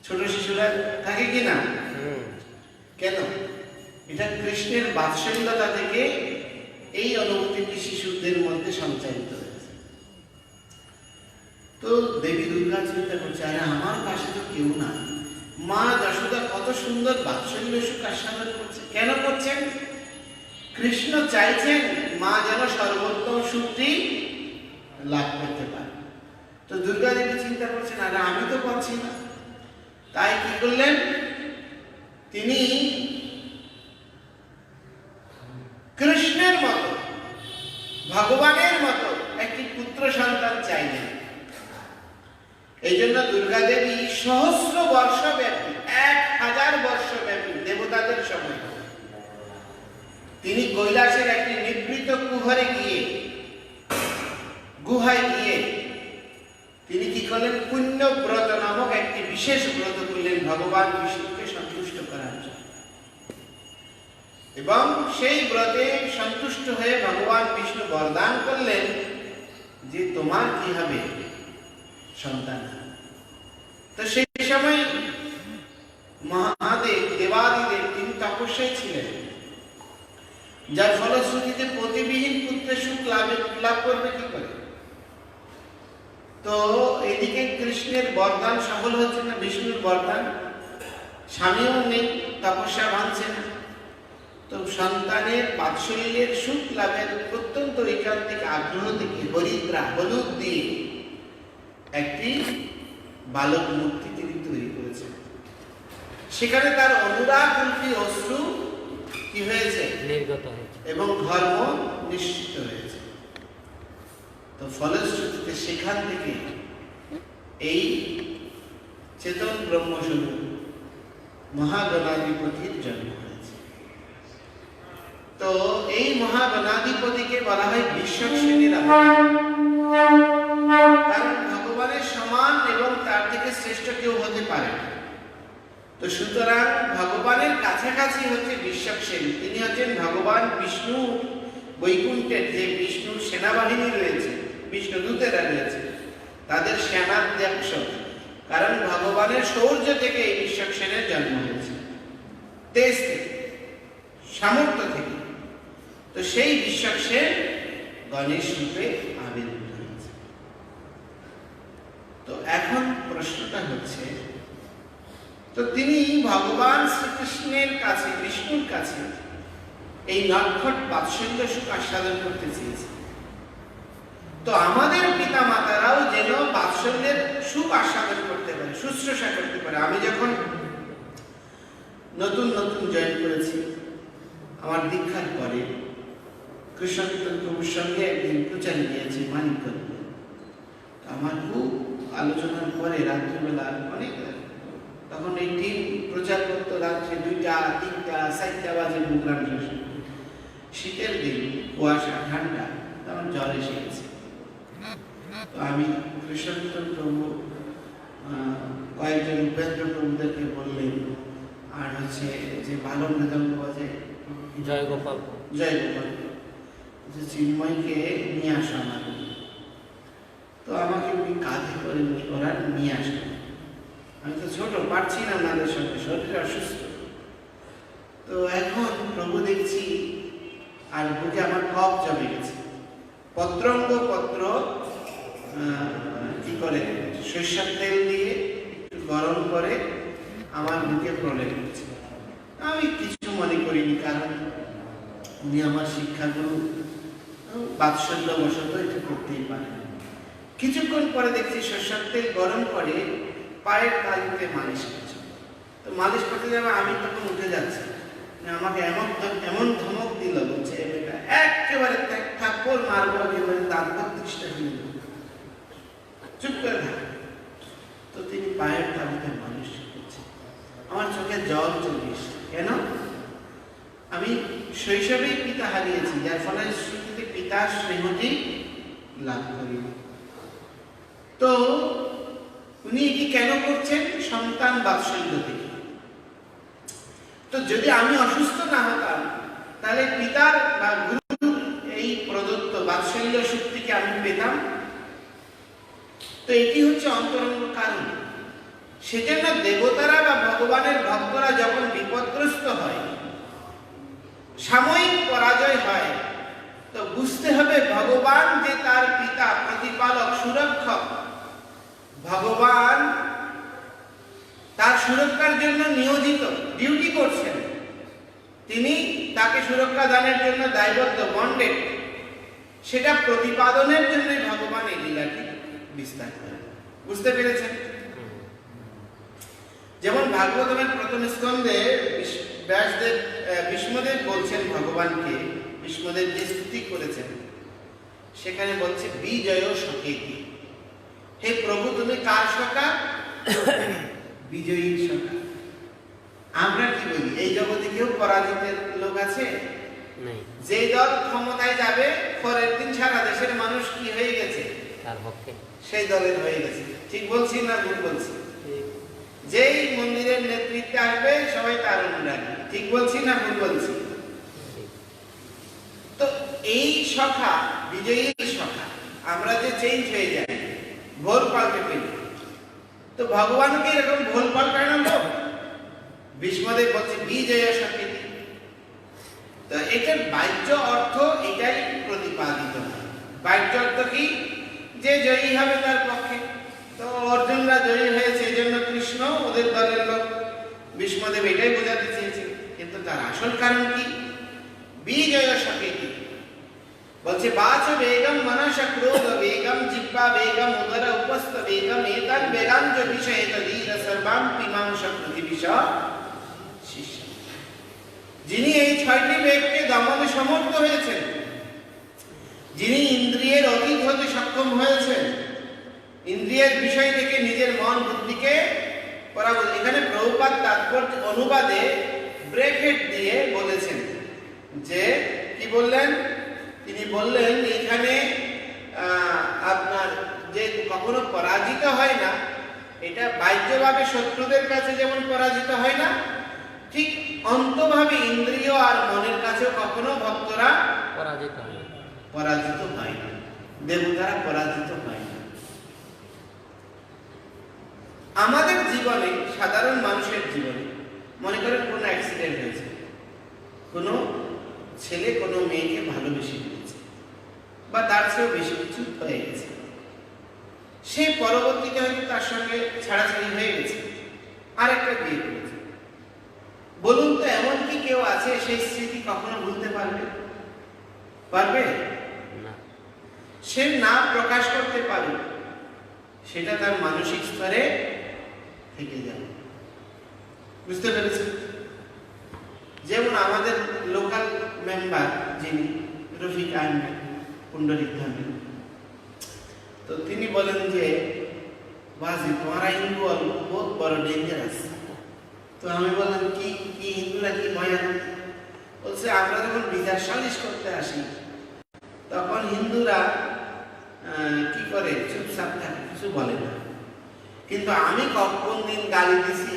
ছোট শিশুরা থাকে কি না? কেন? এটা কৃষ্ণের বাৎসল্যতা থেকে এই অনুভূতিটি শিশুদের মধ্যে সঞ্চারিত হয়েছে। তো দেবী দুর্গা চিন্তা করছে, আরে আমার পাশে তো কেউ না, মা যশোদা কত সুন্দর বাৎসল্য সুখ আস্বাদন করছে। কেন করছেন? কৃষ্ণ চাইছেন মা যেন সর্বোত্তম সুখটি লাভ করতে পারে। তো দুর্গা দেবী চিন্তা করছেন, আরে আমি তো পাচ্ছি না। তাই কি করলেন? তিনি কৃষ্ণের মতো, ভগবানের মতো একটি পুত্র সন্তান চাইলেন। এই জন্য দুর্গা দেবী সহস্র বর্ষ ব্যাপী, 1000 বর্ষ ব্যাপী দেবতাদের সময় তিনি কৈলাসের একটি নিভৃত কুহরে গিয়ে, গুহায় গিয়ে তিনি কি করলেন? পুণ্য ব্রত নামক একটি বিশেষ ব্রত করলেন ভগবান বিষ্ণুকে সন্তুষ্ট করার জন্য। এবং সেই ব্রতে সন্তুষ্ট হয়ে ভগবান বিষ্ণু বরদান করলেন যে তোমার কি হবে, সন্তান। তো সেই সময় মহাদেব দেবাদিদেব তিনি তপস্যায় ছিলেন, যার ফলশ্রুতিতে প্রতিবিহীন পুত্রের সুখ লাভ করবে কি করে। তো এদিকে কৃষ্ণের বরদান সফল হচ্ছে না, বিষ্ণুর বরদান, স্বামীও নেই, তপস্যা ভাঙছে না। তো সন্তানের বাৎসল্যের সুখ লাভের অত্যন্ত ঐকান্তিক আগ্রহ থেকে হরিদ্রা হলুদ দিয়ে একটি বালক মূর্তি তিনি তৈরি করেছেন। সেখানে তার অনুরাগরূপী অশ্রু কি হয়েছে, নির্গত হয়েছে এবং ধর্ম নিশ্চিত হয়েছে। তো ফলশ্রুতিতে সেখান থেকে এই চেতন ব্রহ্মস্বরূপ মহাগণাধিপতির জন্ম হয়েছে। তো এই মহাগণাধিপতিকে বলা হয় বিশ্বশ্রেণীর অবতার, কারণ ভগবানের সমান এবং তার থেকে শ্রেষ্ঠ কেউ হতে পারে না। তো সুতরাং ভগবানের কাছাকাছি হচ্ছে বিশ্বশ্রেণী, তিনি হচ্ছেন ভগবান বিষ্ণু। বৈকুণ্ঠের যে বিষ্ণুর সেনাবাহিনী রয়েছে, বিষ্ণু দূতেরা রয়েছে, তাদের সেনাধ্যক্ষ, কারণ ভগবানের শৌর্য থেকে এই বিশ্বশ্রেণীর জন্ম হয়েছে, তেজ থেকে, সামর্থ্য থেকে। তো সেই বিশ্বশ্রেণ গণেশ রূপে আবির্ভূত হয়েছে। তো এখন প্রশ্নটা হচ্ছে, তো তিনি ভগবান শ্রীকৃষ্ণের কাছে, বিষ্ণুর কাছে এই নটখট বাৎসল্য সুখ আস্বাদন করতে চেয়েছে। তো আমাদের পিতা মাতারাও যেন বাৎসল্যের সুখ আস্বাদন করতে পারে, শুশ্রূষা করতে পারে। আমি যখন নতুন নতুন জয়েন করেছি, আমার দীক্ষার পরে কৃষ্ণকীর্তন প্রভুর সঙ্গে একদিন প্রচার নিয়েছে মানিকগঞ্জ। আমার খুব আলোচনার পরে রাত্রিবেলা অনেক, তখন এই টিম প্রচার করতো রাত্রে 2টা, 3টা, 4টা বাজে প্রোগ্রাম শেষ। শীতের দিন, কুয়াশা, ঠান্ডা, তখন জ্বর এসে গেছে। তো আমি কৃষ্ণকীর্তন প্রভু কয়েকজন উপেন্দ্র প্রভুদেরকে বললেন, আর হচ্ছে যে ভালো মৃদঙ্গ বাজে জয় গোপাল, যে চিন্ময়কে নিয়ে আসা আমার। তো আমাকে উনি কাঁধে করে ওরা নিয়ে আসলেন। আমি তো ছোট, পারছি না ওনাদের সঙ্গে, শরীর অসুস্থ। তো এখন প্রভু দেখছি আর বুকে আমার কফ জমে গেছে। পত্রঙ্গ পত্র কি করে, সরিষার তেল দিয়ে একটু গরম করে আমার বুকে প্রলেপ করছে। আমি কিছু মনে করিনি, কারণ উনি আমার শিক্ষাগুরু, বাৎসল্য বশত এটা করতেই পারে। কিছুক্ষণ পরে দেখছি সরিষার তেল গরম করে পায়ের তালুতে মালিশ করছে। তো মালিশ করতে যাবে, আমি তখন উঠে যাচ্ছি, আমাকে এমন ধমক দিল, বলছে এটা একেবারে থাপ্পড় মারবো, একেবারে দাঁত 32টা ফেলে দেবো, চুপ করে থাক। তো তিনি পায়ের তালুতে মালিশ করছে। আমার চোখে জল চলে এসছে। কেন? আমি শৈশবেই পিতা হারিয়েছি, যার ফলে স্মৃতিতে পিতার স্নেহটি লাভ করি। তো উনি এটি কেন করছেন? সন্তান বাৎসল্য থেকে। তো যদি আমি অসুস্থ না হতাম, তাহলে পিতার বা গুরুর এই প্রদত্ত বাৎসল্য শক্তিকে আমি পেতাম। তো এটি হচ্ছে অন্তরঙ্গ কারণ। সেজন্য দেবতারা বা ভগবানের ভক্তরা যখন বিপদগ্রস্ত হয়, সাময়িক পরাজয় হয়, তো বুঝতে হবে ভগবান যে তার পিতা, প্রতিপালক, সুরক্ষক, ভগবান তার সুরক্ষার জন্য নিয়োজিত, ডিউটি করছেন। তিনি তাকে সুরক্ষা দানের জন্য দায়বদ্ধ, বন্ডেড। সেটা প্রতিপাদনের জন্য ভগবান এই লীলাটি বিস্তার করেন। বুঝতে পেরেছেন? যেমন ভাগবতমের প্রথম স্কন্ধে ব্যাসদেব, বিষ্ণুদেব বলছেন ভগবানকে, বিষ্ণুদেব যে স্তুতি করেছেন, সেখানে বলছে বিজয় সখেতি। হে প্রভু, তুমি কার সখা? বিজয়ীর সখা। আমরা কি বলি, এই জগতে কেউ পরাজিতের লোক আছে? যে দল ক্ষমতায় যাবে, পরের দিন সারা দেশের মানুষ কি হয়ে গেছে? তার পক্ষে, সেই দলের হয়ে গেছে। ঠিক বলছি না ভুল বলছি? যেই মন্দিরের নেতৃত্বে আসবে, সবাই তার অনুরাগী। ঠিক বলছি না ভুল বলছি? এই সখা, বিজয়ী সখা, আমরা যে চেঞ্জ হয়ে যাই, ভোল পাল্টে ফেলি, তো ভগবানকে এরকম ভোল পাল্টানো লোক? ভীষ্মদেব বলছে বিজয় সখী। তো এটার বাহ্য অর্থ এটাই প্রতিপাদিত হয়। বাহ্য অর্থ কি? যে জয়ী হবে তার পক্ষে। তো অর্জুনরা জয়ী হয়েছে, এই জন্য কৃষ্ণ ওদের দলের লোক। ভীষ্মদেব এটাই বোঝাতে চেয়েছে, কিন্তু তার আসল কারণ কি? বিজয় সখী বলছে বাচ বেগম মনস ক্রোধ বেগম জিহ্বা বেগম উদর উপস্থ বেগম এতদ বেগাঞ্জ বিষয়ে তদীর সর্বাম পিমাংস পৃথিবীশ শিষ্য। যিনি এই ছয়টি বেগকে দমনে সমর্থ হয়েছেন, যিনি ইন্দ্রিয়ের অতীত হতে সক্ষম হয়েছেন, ইন্দ্রিয়ের বিষয় থেকে নিজের মন বুদ্ধিকে পরাবর্তন। এখানে প্রভুপাদ তাৎপর্য অনুবাদে ব্রেকেট দিয়ে বলেছেন যে কি বললেন? তিনি বললেন এখানে আপনার যে কখনো পরাজিত হয় না, এটা বাহ্যভাবে শত্রুদের কাছে যেমন পরাজিত হয় না, ঠিক অন্তভাবে ইন্দ্রিয় আর মনের কাছেও কখনো ভক্তরা পরাজিত হয় না, দেবতারা পরাজিত হয় না। আমাদের জীবনে, সাধারণ মানুষের জীবনে, মনে করেন কোনো অ্যাক্সিডেন্ট হয়েছে, কোনো ছেলে কোনো মেয়েকে ভালোবেসে ফেলেছে বা তার চেয়েও বেশি কিছু হয়ে গেছে, সে পরবর্তীতে হয়তো তার সঙ্গে ছাড়াছাড়ি হয়ে গেছে, আর একটা বিয়ে করেছে। বলুন তো এমন কি কেউ আছে সেই স্মৃতি কখনো ভুলতে পারবে? সে না প্রকাশ করতে পারবে, সেটা তার মানসিক স্তরে থেকে যাবে। বুঝতে পেরেছেন? যেমন আমাদের লোকাল মেম্বার যিনি রফিক আহমেদ পুন্ডরিক ধামী, তো তিনি বলেন যে বাজি তোমারা হিন্দু বহুত বড় ডেঞ্জারাস। তো আমি বললাম কি কি হিন্দুরা কি ভয়ানক? বলছে আমরা যখন বিচার সালিশ করতে আসি তখন হিন্দুরা কি করে? চুপচাপ থাকে, কিছু বলে না। কিন্তু আমি কখন দিন গালি দিছি,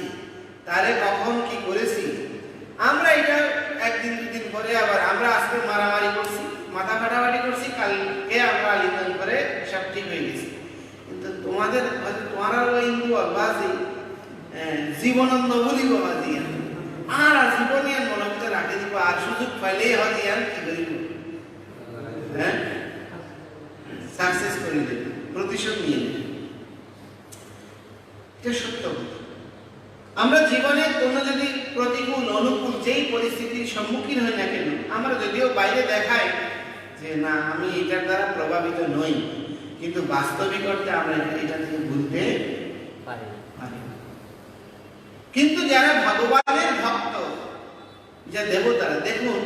তারে কখন কি করেছি, আমরা এটা একদিন দুদিন পরে আবার আমরা আজকে মারামারি করছি, মাথা ফাটাফাটি করছি, কালকে আমরা আলিঙ্গন করে সব ঠিক হয়ে গেছি। কিন্তু তোমাদের তোমারা হিন্দু বাজি জীবনন্দ বলিব বাজি আর জীবনে মনে ভিতরে রাখে দিব, আর সুযোগ পাইলেই হজি আর কি করিব, হ্যাঁ সাকসেস করে দেবে, প্রতিশোধ নিয়ে নেবে। এটা সত্য। আমরা জীবনে কোনো যদি প্রতিকূল অনুকূল যেই পরিস্থিতির সম্মুখীন হই না কেন, আমরা যদিও বাইরে দেখাই যে না আমি এটার দ্বারা প্রভাবিত নই, কিন্তু বাস্তবিক অর্থে আমরা এটা থেকে ভুলতে পারি না। কিন্তু যারা ভগবানের ভক্ত, যে দেবতারা, দেখুন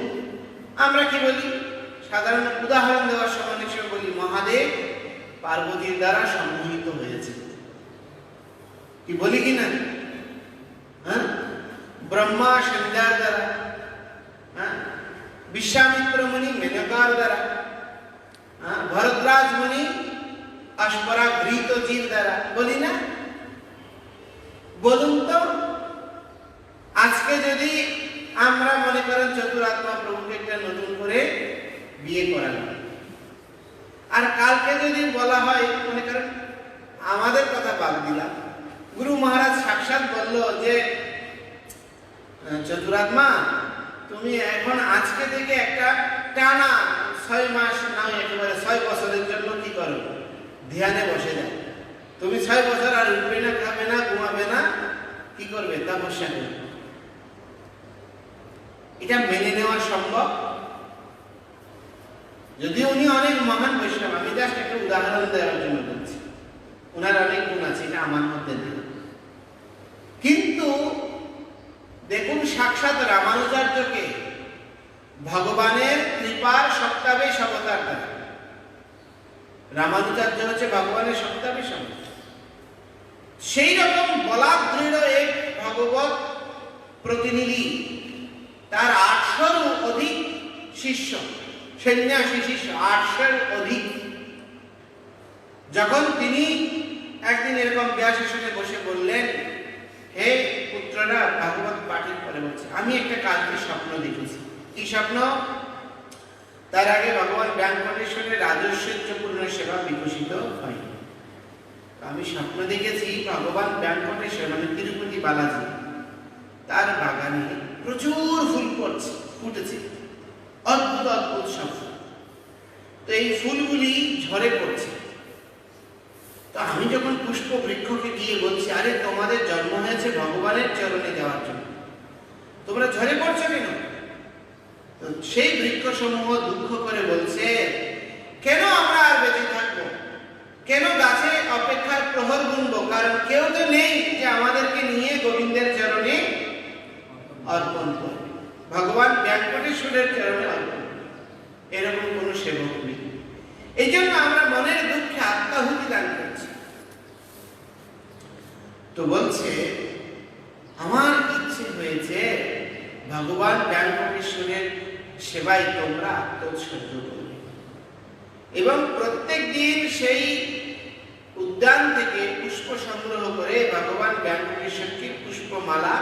আমরা কি বলি, সাধারণ উদাহরণ দেওয়ার সময় অনেক সময় বলি মহাদেব পার্বতীর দ্বারা সম্মোহিত হয়েছে, কি বলি কিনা? হ্যাঁ, ব্রহ্মা সন্ধ্যার দ্বারা, হ্যাঁ, বিশ্বামিত্র মুনি মেনকার দ্বারা, হ্যাঁ, ভরদ্রাজ মুনি অস্পরা ঘৃতজির দ্বারা, বলি না? বলুন তো আজকে যদি আমরা মনে করেন চতুরাত্মা প্রভুকে একটা নতুন করে বিয়ে করালাম, আর কালকে যদি বলা হয়, মনে করেন আমাদের কথা বাদ দিলাম, গুরু মহারাজ সাক্ষাৎ বলল যে চতুরাত্মা তুমি এখন আজকে থেকে একটা টানা 6 মাস নয়, একেবারে 6 বছরের জন্য কি করো, ধ্যানে বসে যাও। তুমি 6 বছর আর উঠবে না, খাবে না, ঘুমাবে না, কি করবে? তপস্যা করবে। এটা মেনে নেওয়া সম্ভব? যদিও উনি অনেক মহান বৈষ্ণব, আমি জাস্ট একটা উদাহরণ দেওয়ার জন্য বলছি, ওনার অনেক গুণ আছে, এটা আমার মধ্যে নেই। কিন্তু দেখুন সাক্ষাৎ রামানুজার্যকে ভগবানের কৃপার সপ্তাবেশ অবতার দ্বারা, রামানুজার্য হচ্ছে ভগবানের সপ্তাবেশ অবতার, সেই রকম বলাদৃঢ় এক ভগবত প্রতিনিধি, তার 800-র অধিক শিষ্য, সন্ন্যাসী শিষ্য 800-র অধিক। যখন তিনি একদিন এরকম ব্যাসনে বসে বললেন, হে পুত্ররা, ভাগবত পাঠের পরে বলছে আমি একটা কালকে স্বপ্ন দেখেছি। কি স্বপ্ন? তার আগে ভগবান ব্যাঙ্কটেশ্বরের রাজস্বপূর্ণ সেবা বিকশিত হয়নি। আমি স্বপ্ন দেখেছি ভগবান ব্যাঙ্কটেশ্বর মানে তিরুপতি বালাজি, তার বাগানে প্রচুর ফুল ফুটেছে, অদ্ভুত অদ্ভুত সব ফুল। তো এই ফুলগুলি ঝরে পড়ছে। তো আমি যখন পুষ্প বৃক্ষকে গিয়ে বলছি, আরে তোমাদের জন্ম হয়েছে ভগবানের চরণে যাওয়ার জন্য, তোমরা ঝরে পড়ছো কেন? তো সেই বৃক্ষসমূহ দুঃখ করে বলছে, কেন আমরা আর বেঁচে থাকবো, কেন গাছে অপেক্ষার প্রহর গুনবো, কারণ কেউ তো নেই যে আমাদেরকে নিয়ে গোবিন্দের চরণে অর্পণ করবে, ভগবান ব্যাঙ্কটেশ্বরের চরণে অর্পণ, এরকম কোন সেবক নেই। এই জন্য আমরা মনের দুঃখে আত্মাহুতি দান করছি। তো বলছে, আমার ইচ্ছে হয়েছে ভগবান ব্যাঙ্কটেশ্বরের সেবায় তোমরা আত্মোৎসর্গ করবে এবং প্রত্যেক দিন সেই উদ্যান থেকে পুষ্প সংগ্রহ করে ভগবান ব্যাঙ্কটেশ্বরকে পুষ্পমালা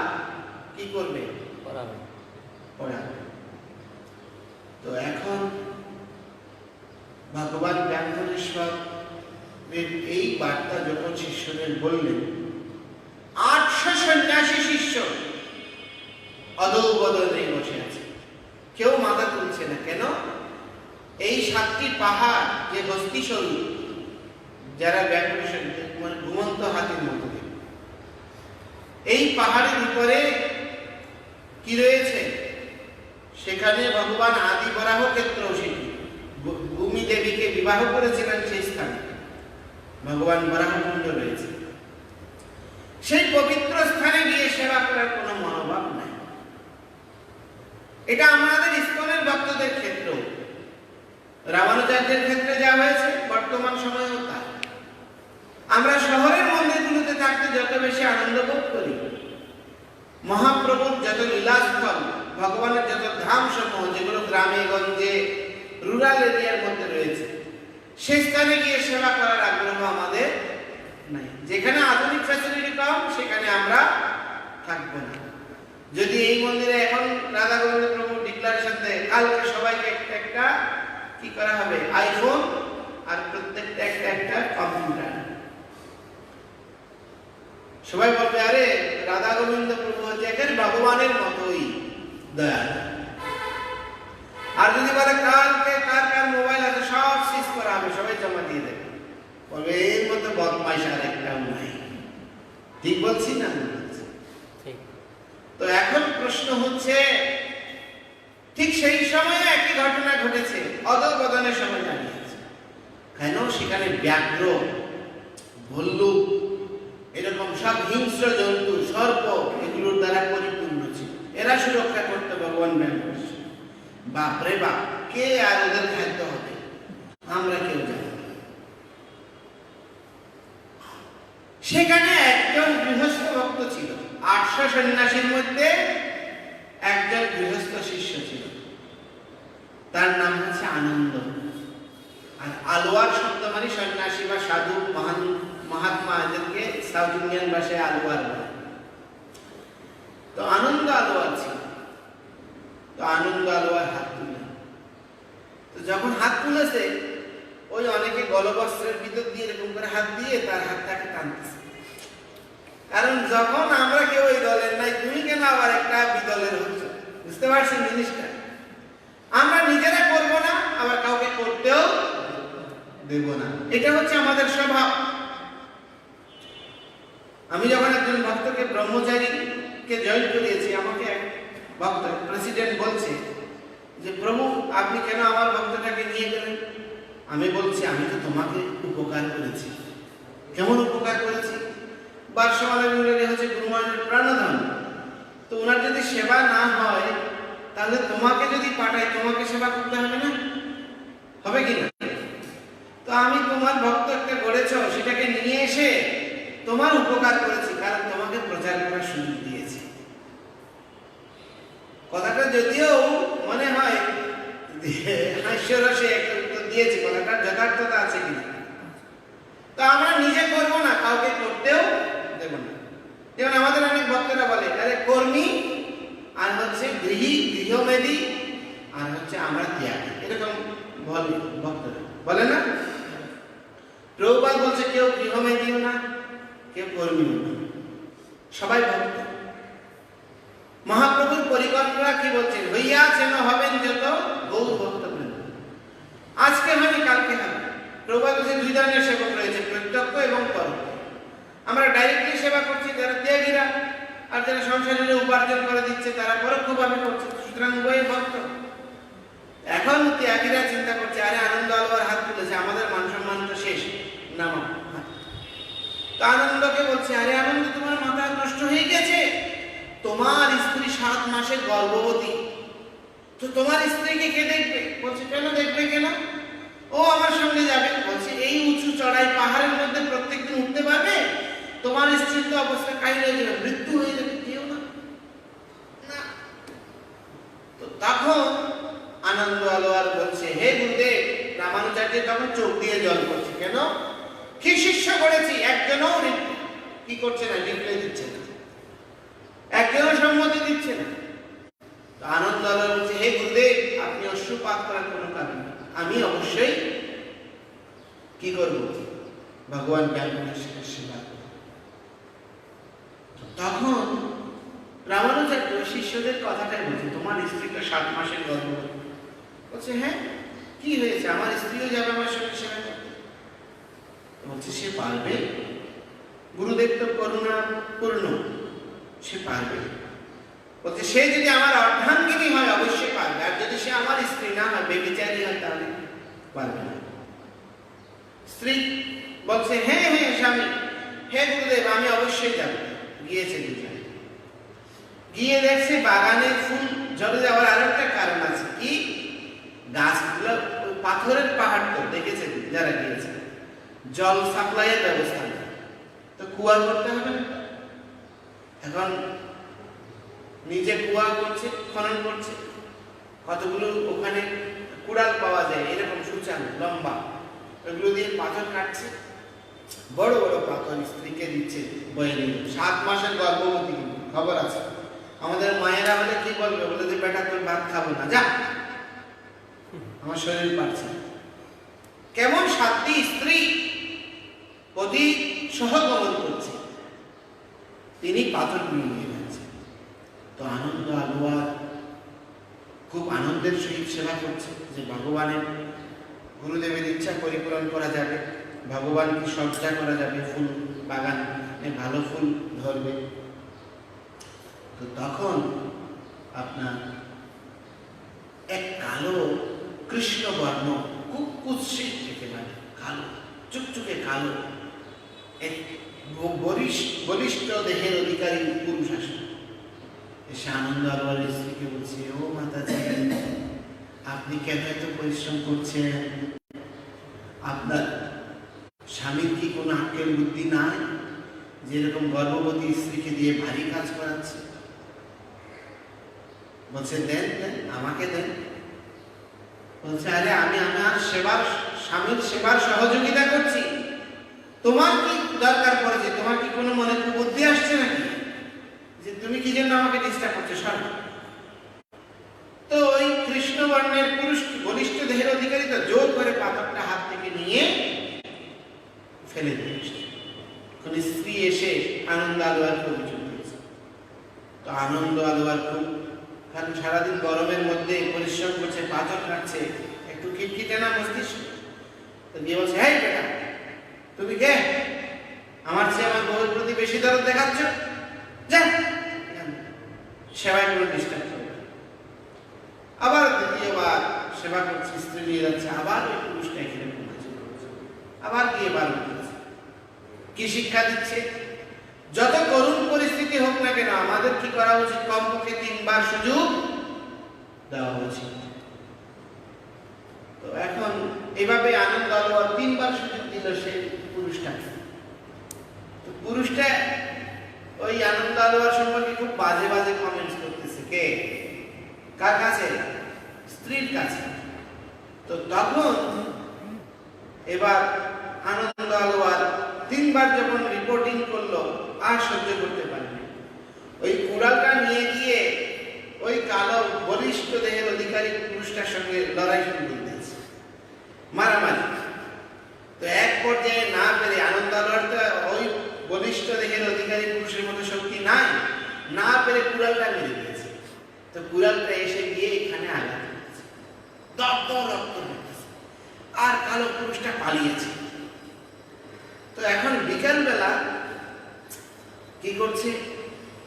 কি করবে? পড়াবে। তো এখন ভগবান ব্যাঙ্কটেশ্বর এই বার্তা যখন শিষ্যদের বললেন, 800 সন্ন্যাসী শিষ্য অদৌবদনে বসে আছে, কেউ মাথা তুলছে না। কেন? এই 7টি পাহাড় যে হস্তি স্বরূপ, যারা ব্যাঙ্কটেশ্বর মানে ঘুমন্ত হাতির মতো, এই পাহাড়ের উপরে কি রয়েছে? সেখানে ভগবান আদি বরাহ ক্ষেত্র, সেটি ভূমি দেবীকে বিবাহ করেছিলেন, সেই স্থানে ভগবান বরাহকুণ্ড রয়েছে। সেই পবিত্র স্থানে গিয়ে সেবা করার কোনো মনোভাব নাই। এটা আমাদের ইস্কনের ভক্তদের ক্ষেত্র, রামানুজাচার্যের ক্ষেত্রে যা হয়েছে, বর্তমান সময়েও তা। আমরা শহরের মন্দিরগুলোতে থাকতে যত বেশি আনন্দ বোধ করি, মহাপ্রভুর যত লীলাস্থল, ভগবানের যত ধাম সমূহ যেগুলো গ্রামে গঞ্জে রুরাল এরিয়ার মধ্যে রয়েছে, সে স্থানে গিয়ে সেবা করার আগ্রহ আমাদের নাই। যেখানে আধুনিক ফ্যাসিলিটি কম, সেখানে আমরা থাকবো না। যদি এই মন্দিরে এখন রাধা গোবিন্দ প্রভু ডিক্লারেশন দেয়, কালকে সবাইকে একটা একটা কি করা হবে? আইফোন, আর প্রত্যেকটা একটা একটা কম্পিউটার। সবাই বলবে, আরে রাধা গোবিন্দ প্রভু হচ্ছে এখানে ভগবানের মতোই দয়া। আর যদি বলে কালকে কার কার মোবাইল আছে সব সিজ করা হবে, সবাই জমা দিয়ে দেবে, বলবে এর মতো বদমাইশ আর একটাও নাই। ঠিক বলছি না? তো এখন প্রশ্ন হচ্ছে, ঠিক সেই সময়ে একটি ঘটনা ঘটেছে, অদলবদলের সময় দাঁড়িয়েছে। কেন? সেখানে ব্যাঘ্র, ভল্লুক, এরকম সব হিংস্র জন্তু, সর্প, এগুলোর দ্বারা পরিপূর্ণ ছিল। এরা সুরক্ষা করতে ভগবান ব্যাঘ্র। বাপরে বাপ, কে আর ওদের খাদ্য হবে? আমরা কেউ জানি। সেখানে একজন গৃহস্থ ভক্ত ছিল, 800 সন্ন্যাসীর মধ্যে একজন গৃহস্থ শিষ্য ছিল, তার নাম হচ্ছে আনন্দ। আর আলোয়ার শব্দ মানে সন্ন্যাসী বা সাধু, মহাত্মা, এদেরকে সাউথ ইন্ডিয়ান ভাষায় আলোয়ার বলে। তো আনন্দ আলোয়ার ছিল। তো আনন্দ আলোয়ার হাত তুলে, তো যখন হাত তুলেছে, ওই অনেকে গলবস্ত্রের ভিতর দিয়ে এরকম করে হাত দিয়ে তার হাতটাকে টানতেছে। কারণ যখন আমরা কেউ ওই দলের নাই, তুমি কেন আবার একটা বিদলের হচ্ছ? বুঝতে পারছি জিনিসটা? আমরা নিজেরা করব না, আবার কাউকে করতেও দেব না। এটা হচ্ছে আমাদের স্বভাব। আমি যখন একজন ভক্তকে ব্রহ্মচারীকে জয়েন করিয়েছি, আমাকে এক ভক্ত প্রেসিডেন্ট বলছে যে, প্রভু আপনি কেন আমার ভক্তটাকে নিয়ে গেলেন? আমি বলছি, আমি তো তোমাকে উপকার করেছি। কেমন উপকার করেছি? বার্ষমালা হচ্ছে গুরুমানের প্রাণধন। তো ওনার যদি সেবা না হয়, তাহলে তোমাকে যদি পাঠাই, তোমাকে সেবা করতে হবে না? হবে কি না? তো আমি তোমার ভক্ত একটা গড়েছ, সেটাকে নিয়ে এসে তোমার উপকার করেছি, কারণ তোমাকে প্রচার করার সুযোগ দিয়েছি। কথাটা যদিও মনে হয় হাস্যরসে একটা উত্তর দিয়েছি, কথাটার যথার্থতা আছে কিনা। তো আমরা নিজে করবো না, কাউকে করতেও দেব না। যেমন আমাদের অনেক ভক্তরা বলে, আরে কর্মী আর হচ্ছে গৃহী, গৃহমেধী, আর হচ্ছে আমরা ত্যাগী, এরকম বলে ভক্তরা, বলে না? প্রভুপাদ বলছে কেউ গৃহমেদিও না, কেউ কর্মীও না, সবাই ভক্ত। মহাপ্রভুর পরিকল্পনা কি বলছেন? হইয়া যেন হবেন যত গৌর ভক্ত বৃন্দ। আজকে হয়নি কালকে হবে। প্রভুপাদ বলছে দুই ধরনের সেবক রয়েছে, প্রত্যক্ষ এবং পরোক্ষ। আমরা ডাইরেক্টলি সেবা করছি যারা ত্যাগীরা, আর যারা সংসারের উপার্জন করে দিচ্ছে তারা পরোক্ষভাবে করছে, সুতরাং উভয় ভক্ত। এখন ত্যাগীরা চিন্তা করছে, আরে আনন্দ আলোয়ার হাত তুলেছে, আমাদের মান সম্মান তো শেষ, নামাও। তো আনন্দকে বলছে, আরে আনন্দ তোমার মাথা নষ্ট হয়ে গেছে, তোমার স্ত্রী 7 মাসের গর্ভবতী, তো তোমার স্ত্রীকে কে দেখবে? বলছে কেন দেখবে কেন? ও আমার সঙ্গে যাবে। বলছে এই উঁচু চড়াই পাহাড়ের মধ্যে প্রত্যেকদিন উঠতে পারবে? তোমার স্ত্রীর তো অবস্থা কাহিল হয়ে যাবে, মৃত্যু হয়ে যাবে, কেউ না। তো তখন আনন্দ আলোয়ার বলছে, হে গুরুদেব, রামানুজাচার্য তখন চোখ দিয়ে জল পড়ছে। কেন? কি শিষ্য করেছি, একজনও কি করছে না, রিপ্লাই দিচ্ছে না, একজনও সম্মতি দিচ্ছে না। তো আনন্দ আলোয়ার বলছে, হে গুরুদেব, আপনি অশ্রুপাত করার কোনো কারণ নেই, আমি অবশ্যই কি করব, ভগবান জ্ঞানপ্রকাশের সেবা করব। তখন রামানুজাচার্য শিষ্যদের কথাটাই বলছে, তোমার স্ত্রী তো 7 মাসের গর্ভবতী। বলছে হ্যাঁ, কি হয়েছে, আমার স্ত্রীও যাবে আমার সঙ্গে সেবা করতে। বলছে সে পারবে, গুরুদেব তো করুণা পূর্ণ, সে পারবে। বলছে সে যদি আমার অর্ধাঙ্গিনী হয় অবশ্যই পারবে, আর যদি সে আমার স্ত্রী না হয়, বেবিচারী হয়, তাহলে পারবে না। স্ত্রী বলছে হ্যাঁ হ্যাঁ স্বামী, হে গুরুদেব, আমি অবশ্যই যাব। গিয়েছে দুজনে, গিয়ে দেখছে বাগানের ফুল ঝরে যাওয়ার আরো একটা কারণ আছে, কি গাছগুলো পাথরের পাহাড়, তো দেখেছে যারা গিয়েছে, জল সাপ্লাইয়ের ব্যবস্থা নেই, তো কুয়া করতে হবে না। এখন নিজে কুয়া করছে, খনন করছে, কতগুলো ওখানে কুড়াল পাওয়া যায় এরকম সুচান লম্বা, ওগুলো দিয়ে পাথর কাটছে, বড় বড় পাথর স্ত্রীকে দিচ্ছে বয়ে নিয়ে। 7 মাসের গর্ভবতী, খবর আছে। আমাদের মায়েরা হলে কি বলবে, বলে যে বেটা তোর ভাত খাবো না, যা, আমার শরীর পাচ্ছে। কেমন সাধ্যী স্ত্রী পতি সহগমন করছে, তিনি পাথর নিয়ে যাচ্ছে। তো আনন্দ আলোয়ার খুব আনন্দের সহিত সেবা করছে, যে ভগবানের গুরুদেবের ইচ্ছা পরিপূরণ করা যাবে, ভগবানকে সজ্জা করা যাবে, ফুল বাগানে ভালো ফুল ধরবে। তো তখন আপনার এক কালো কৃষ্ণবর্ণ, খুব কুৎসিত একেবারে কালো, চুকচুকে কালো, এক বলিষ্ঠ দেহের অধিকারী পুরুষ আসে, এসে আনন্দ আলোয়ারের স্ত্রীকে বলছে, ও মাতাজি, আপনি কেন এত পরিশ্রম করছেন? আপনার স্বামীর কি কোনো আক্কেল বুদ্ধি নাই, যেরকম গর্ভবতী স্ত্রীকে দিয়ে ভারী কাজ করাচ্ছে? বলছে দেন দেন, আমাকে দেন। বলছে আরে আমি আমার সেবার, স্বামীর সেবার সহযোগিতা করছি, তোমার কি দরকার পড়েছে? তোমার কি কোনো মনে বুদ্ধি আসছে নাকি যে তুমি কি জন্য আমাকে ডিস্টার্ব করছো? সর। তো ওই কৃষ্ণবর্ণের পুরুষ বলিষ্ঠ দেহের অধিকারী তো জোর করে পাথরটা হাত থেকে নিয়ে ফেলে দিয়েছে। কোন স্ত্রী এসে আনন্দ আলোয়ারকে অভিযোগ দিয়েছে। তো আনন্দ আলোয়ার খুব, কারণ সারাদিন গরমের মধ্যে পরিশ্রম করছে, পাথর কাটছে, একটু খিটখিটে না মস্তিষ্ক। তো দিয়ে বলছে, হ্যাঁ বেটা, তুমি কে? আমার চেয়ে আমার বউয়ের প্রতি বেশি দরদ দেখাচ্ছ, যা, সেবায় কোনো ডিস্টার্ব করবে। আবার দ্বিতীয়বার সেবা করছে, স্ত্রী নিয়ে যাচ্ছে, আবার ওই পুরুষটা এখানে পৌঁছেছে, আবার গিয়ে বার করছে। কি শিক্ষা দিচ্ছে? যত করুণ পরিস্থিতি হোক না কেন, আমাদের কি করা উচিত? কমপক্ষে 3 বার সুযোগ দেওয়া উচিত। তো এখন এভাবে আনন্দ আলোয়ার 3 বার সুযোগ দিল সেই পুরুষটাকে। তো পুরুষটা ওই আনন্দ আলোয়ার সম্পর্কে খুব বাজে বাজে কমেন্টস করতেছে। কে? কার কাছে? স্ত্রীর কাছে। তো তখন এবার আনন্দ আলোয়ার 3 বার যখন রিপোর্টিং করলো, আর সহ্য করতে পারেনি, ওই কুড়ালটা নিয়ে গিয়ে ওই কালো বলিষ্ঠ দেহের অধিকারী পুরুষটার সঙ্গে লড়াই শুরু করে দিয়েছে, মারামারি। তো এক পর্যায়ে না পেরে আনন্দ আলোয়ার তো ওই বলিষ্ঠ দেহের অধিকারী পুরুষের মতো শক্তি নাই, না পেরে কুড়ালটা মেরে দিয়েছে। তো কুড়ালটা এসে গিয়ে এখানে আঘাত করেছে, দগ্ধ রক্ত পড়তেছে, আর কালো পুরুষটা পালিয়েছে। তো এখন বিকালবেলা কি করছে,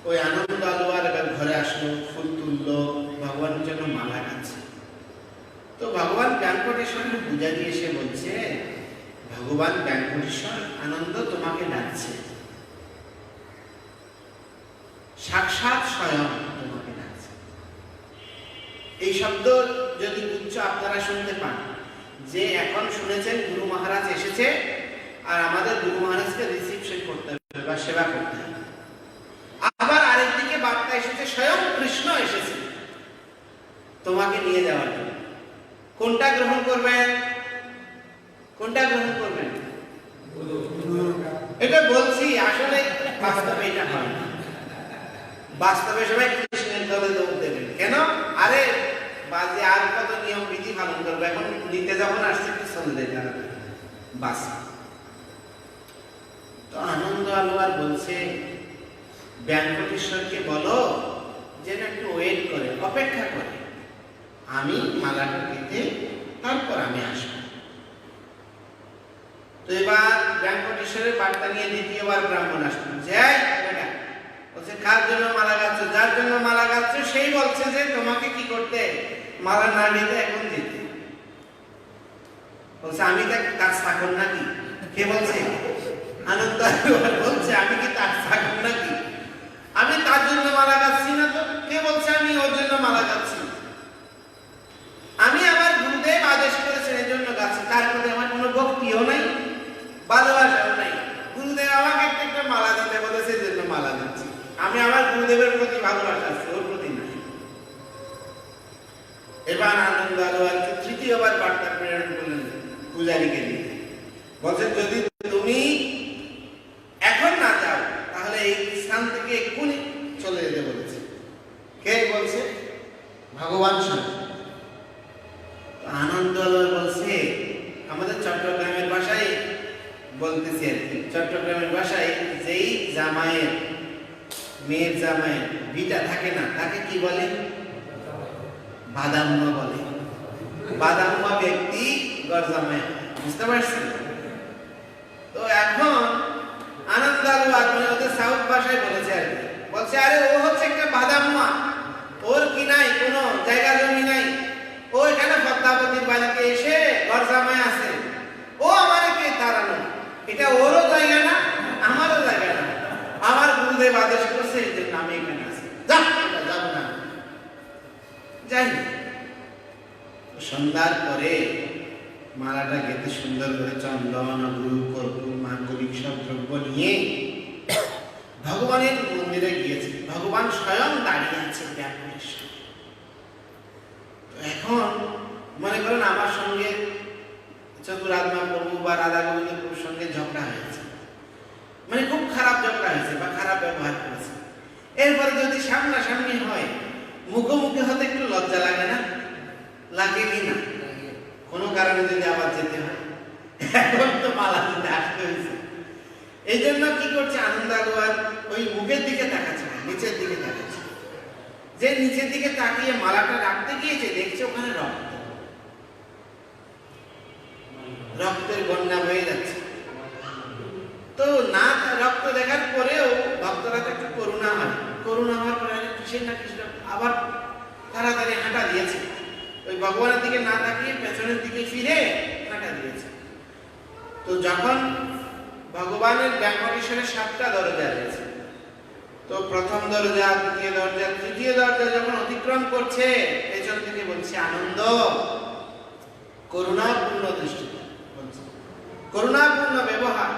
ওই আনন্দ আলোয়ার এবার ঘরে আসলো, ফুল তুললো, ভগবানের জন্য মালা গাচ্ছে। তো ভগবান ব্যাঙ্কটেশ্বরের পূজারি এসে বলছে, ভগবান ব্যাঙ্কটেশ্বর আনন্দ তোমাকে ডাকছে, সাক্ষাৎ স্বয়ং তোমাকে ডাকছে। এই শব্দ যদি উচ্চ আপনারা শুনতে পান, যে এখন শুনেছেন গুরু মহারাজ এসেছে আর আমাদের গুরু মহারাজকে রিসিপশন করতে হবে বা সেবা করতে হবে। আবার আরেকদিকে বার্তা এসেছে স্বয়ং কৃষ্ণ এসেছে তোমাকে নিয়ে যাওয়ার জন্য। কোনটা গ্রহণ করবেন? কোনটা গ্রহণ করবেন? এটা বলছি, আসলে বাস্তবে এটা হয় না। বাস্তবে সবাই কৃষ্ণের দলে দৌড় দেবেন। কেন? আরে বাজে আর কত নিয়ম বিধি পালন করবে, এখন নিতে যখন আসছে একটু চলে যেতে হবে বাস। তো আনন্দ আলোয়ার বলছে ব্যাঙ্কটেশ্বরকে বলো যেন একটু ওয়েট করে, অপেক্ষা করে, আমি মালাটা পেতে তারপর আমি আসবো। তো এবার ব্যাঙ্কটেশ্বরের বার্তা নিয়ে দ্বিতীয়বার ব্রাহ্মণ আসলো, যাই বলছে কার জন্য মালা গাচ্ছ? যার জন্য মালা গাচ্ছ সেই বলছে যে তোমাকে কি করতে, মালা না নিতে এখন যেতে। বলছে আমি তার চাকর নাকি? কে বলছে? আনন্দ বলছে আমি কি তার চাকর নাকি? আমি তার জন্য মালা গাচ্ছি না। তো কে বলছে আমি ওর জন্য মালা গাচ্ছি? আমি আমার গুরুদেব আদেশ করেছেন এই জন্য গাচ্ছি, তার প্রতি আমার কোনো ভক্তিও নাই, ভালোবাসাও নাই। গুরুদেব আমাকে একটা মালা দিতে বলেছে এই জন্য মালা দিচ্ছি। আমি আমার গুরুদেবের প্রতি ভালোবাসা আছে, ওর প্রতি নাই। এবার আনন্দ আলোয়ারকে তৃতীয়বার বার্তা প্রেরণ করলেন পূজারীকে দিয়ে, বলছেন যদি তুমি এখন না যাও তাহলে এই স্থান থেকে এক্ষুনি চলে যেতে বলেছে। কে বলছে? ভগবান স্বয়ং। আনন্দ আলোয়ার বলছে, আমাদের চট্টগ্রামের ভাষায় বলতেছি আর কি, চট্টগ্রামের ভাষায় যেই জামাইয়ের মেয়ের জামাইয়ের বিটা থাকে না, তাকে কি বলে? বাদাম্মা বলে। বাদাম্মা ব্যক্তি গড় জামাই, বুঝতে পারছেন? তো এখন আনন্দ আলোয়ার মানে ওদের সাউথ ভাষায় বলেছে আর কি, বলছে আরে ও হচ্ছে একটা বাদাম্মা, ওর কি নাই কোনো জায়গা জমি নাই, ও এখানে পদ্মাবতীর বাড়িতে এসে গড় জামাই আছে, ও আমারে কে তাড়ানো? এটা ওরও জায়গা না, আমারও জায়গা না, আমার গুরুদেব আদেশ করছে এই জন্য আমি এখানে আছি, যাব না। যাই সন্ধ্যার পরে মালাটা গেতে সুন্দর করে চন্দন, গুরু, কর্পূর, মাঙ্গলিক সব দ্রব্য নিয়ে ভগবানের মন্দিরে গিয়েছে। ভগবান স্বয়ং দাঁড়িয়ে আছে ব্যাঙ্কটেশ্বর। এখন মনে করেন আমার সঙ্গে চতুরাত্মা প্রভু বা রাধা গোবিন্দ প্রভুর সঙ্গে ঝগড়া হয়েছে, মানে খুব খারাপ ঝগড়া হয়েছে বা খারাপ ব্যবহার করেছে। এরপরে যদি সামনাসামনি হয়, মুখোমুখি হতে একটু লজ্জা লাগে না? লাগে কি না? কোনো কারণে যদি আবার যেতে হয়, এখন তো মালা দিতে আসতে হয়েছে। এই জন্য কি করছে আনন্দ আলোয়ার, ওই মুখের দিকে তাকাচ্ছে না, নিচের দিকে তাকাচ্ছে। যে নিচের দিকে তাকিয়ে মালাটা রাখতে গিয়েছে, দেখছে ওখানে রক্ত, রক্তের বন্যা হয়ে যাচ্ছে। তো না রক্ত দেখার পরেও ভক্তরা তো একটু করুণা হয়, করুণা হওয়ার পরে কৃষ্ণ না কৃষ্ণ আবার তাড়াতাড়ি হাঁটা দিয়েছে, ওই ভগবানের দিকে না তাকিয়ে পেছনের দিকে ফিরে হাঁটা দিয়েছে। তো যখন ভগবানের ব্যাঙ্কটেশ্বরের 7টা দরজা রয়েছে, তো প্রথম দরজা, দ্বিতীয় দরজা, তৃতীয় দরজা যখন অতিক্রম করছে, পেছন থেকে বলছে আনন্দ, করুণাপূর্ণ দৃষ্টি বলছে, করুণাপূর্ণ ব্যবহার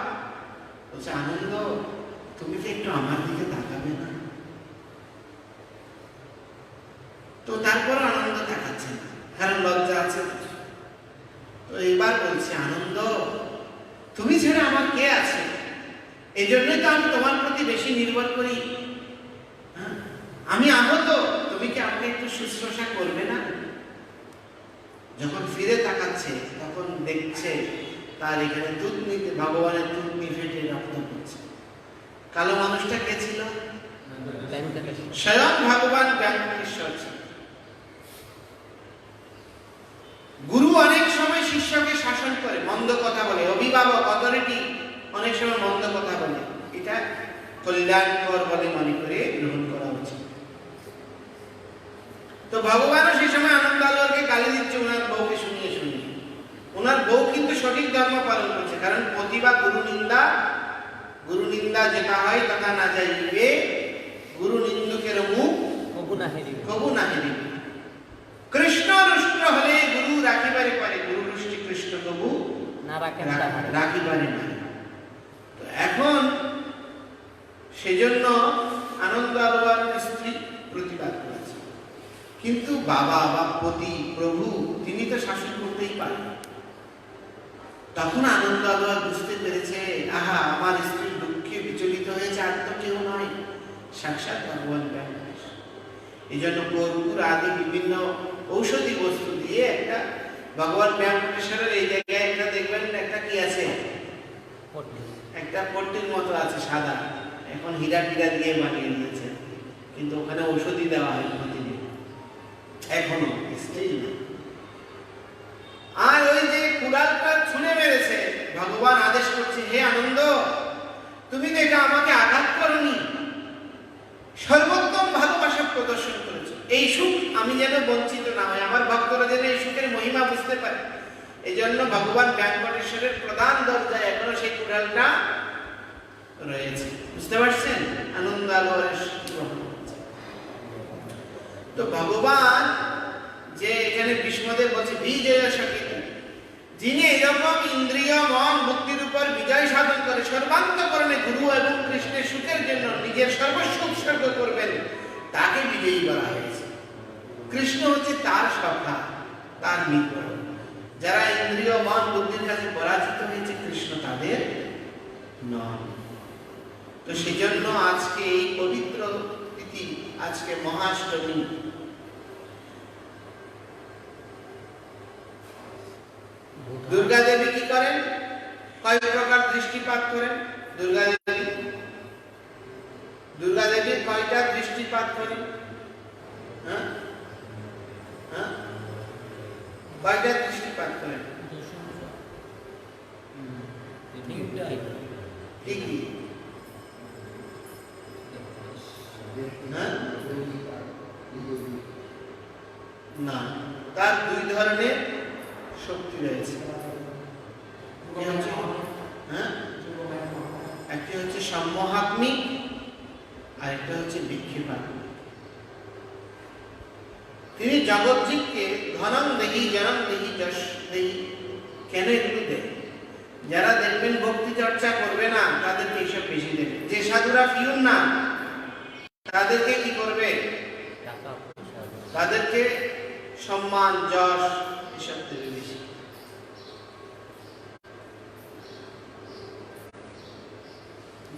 বলছে, আনন্দ তুমি কি একটু আমার দিকে তাকাবে না? তো তারপর আনন্দ তাকাচ্ছে না, কারণ লজ্জা আছে। তো এবার বলছে আনন্দ তুমি ছাড়া আমার কে আছে? এই জন্যই তো আমি তোমার প্রতি বেশি নির্ভর করি। আমি আহত, তুমি কি আমাকে তাকে একটু শুশ্রূষা করবে না? যখন ফিরে তাকাচ্ছে তখন দেখছে তার এখানে থুতনিতে ভগবানের থুতনি ফেটে রক্ত পড়ছে। কালো মানুষটা কে ছিল? স্বয়ং ভগবান ব্যঙ্কটেশ্বর ছিল। গুরু অনেক সময় শিষ্যকে শাসন করে, মন্দ কথা বলে, অভিভাবক অথরিটি অনেক সময় মন্দ কথা বলে, এটা কল্যাণকর বলে মনে করে গ্রহণ করা উচিত। তো ভগবানও সেই সময় আনন্দ আলোরকে গালি দিচ্ছে ওনার বউকে শুনিয়ে শুনিয়ে। ওনার বউ কিন্তু সঠিক ধর্ম পালন করছে, কারণ প্রতিভা গুরু নিন্দা যেটা হয় তথা না যাইবে, গুরু নিন্দুকের মুখ কবু না হেরিবে। কৃষ্ণ রুষ্ট হলে গুরু রাখিবারে পারে, গুরু রুষ্টি কৃষ্ণ কবু রাখিবারে না। তো এখন সেজন্য আনন্দ আলোর স্ত্রী প্রতিবাদ করেছে, কিন্তু বাবা বা পতি প্রভু তিনি তো শাসন করতেই পারেন। তখন আনন্দ আলোর বুঝতে পেরেছে, আহা আমার স্ত্রী দুঃখে বিচলিত হয়েছে, আর তো কেউ নয়, সাক্ষাৎ ভগবান ব্যঙ্কটেশ্বর। এই জন্য কর্পূর আদি বিভিন্ন ঔষধি বস্তু দিয়ে একটা ভগবান ব্যঙ্কটেশ্বরের এই জায়গায় একটা দেখবেন একটা কি আছে, একটা পট্টির মতো আছে সাদা, এখন হীরা টিরা দিয়ে বানিয়ে দিয়েছে, কিন্তু ওখানে ঔষধি দেওয়া হয় প্রতিদিন এখনো স্টিল। আর ওই যে কুড়ালটা ছুঁড়ে মেরেছে, ভগবান আদেশ করছে, হে আনন্দ তুমি তো এটা আমাকে আঘাত করনি, সর্বোত্তম ভালোবাসা প্রদর্শন করেছো, এই সুখ আমি যেন বঞ্চিত না হয়, আমার ভক্তরা যেন এই সুখের মহিমা বুঝতে পারে। এই জন্য ভগবান ব্যঙ্কটেশ্বরের প্রধান দরজায় এখনো সেই কুড়ালটা রয়েছে, বুঝতে পারছেন? আনন্দ আলোর তো ভগবান যে এখানে বিষ্ণুদেব বলছে বিজয় সকিত, যিনি এরকম ইন্দ্রিয় মন বুদ্ধির উপর বিজয় সাধন করে সর্বান্তকরণে গুরু এবং কৃষ্ণের সুখের জন্য নিজের সর্বস্ব উৎসর্গ করবেন, তাকে বিজয়ী বলা হয়েছে। কৃষ্ণ হচ্ছে তার সখা, তার মিত্র। যারা ইন্দ্রিয় মন বুদ্ধির কাছে পরাজিত হয়েছে, কৃষ্ণ তাদের নন। তো সেই জন্য আজকে এই পবিত্র তিথি, আজকে মহাষ্টমী, দুর্গা দেবী কি করেন? কয় প্রকার দৃষ্টিপাত করেন? দুর্গা দেবী কয়টা দৃষ্টিপাত করেন? কয়টা দৃষ্টিপাত করেন? ঠিকই না, তার দুই ধরনের শক্তি রয়েছে। একটি হচ্ছে সম্মোহাত্মিক, আর একটা হচ্ছে বিক্ষেপাত্মিক। তিনি জগৎজীবকে ধনং দেহি জনং দেহি যশ দেহি কেন এগুলো দেন? যারা দেখবেন ভক্তি চর্চা করবে না তাদেরকে এইসব বেশি দেবে। যে সাধুরা পিউন না তাদেরকে কি করবে? তাদেরকে সম্মান যশ এসব দেবে বেশি।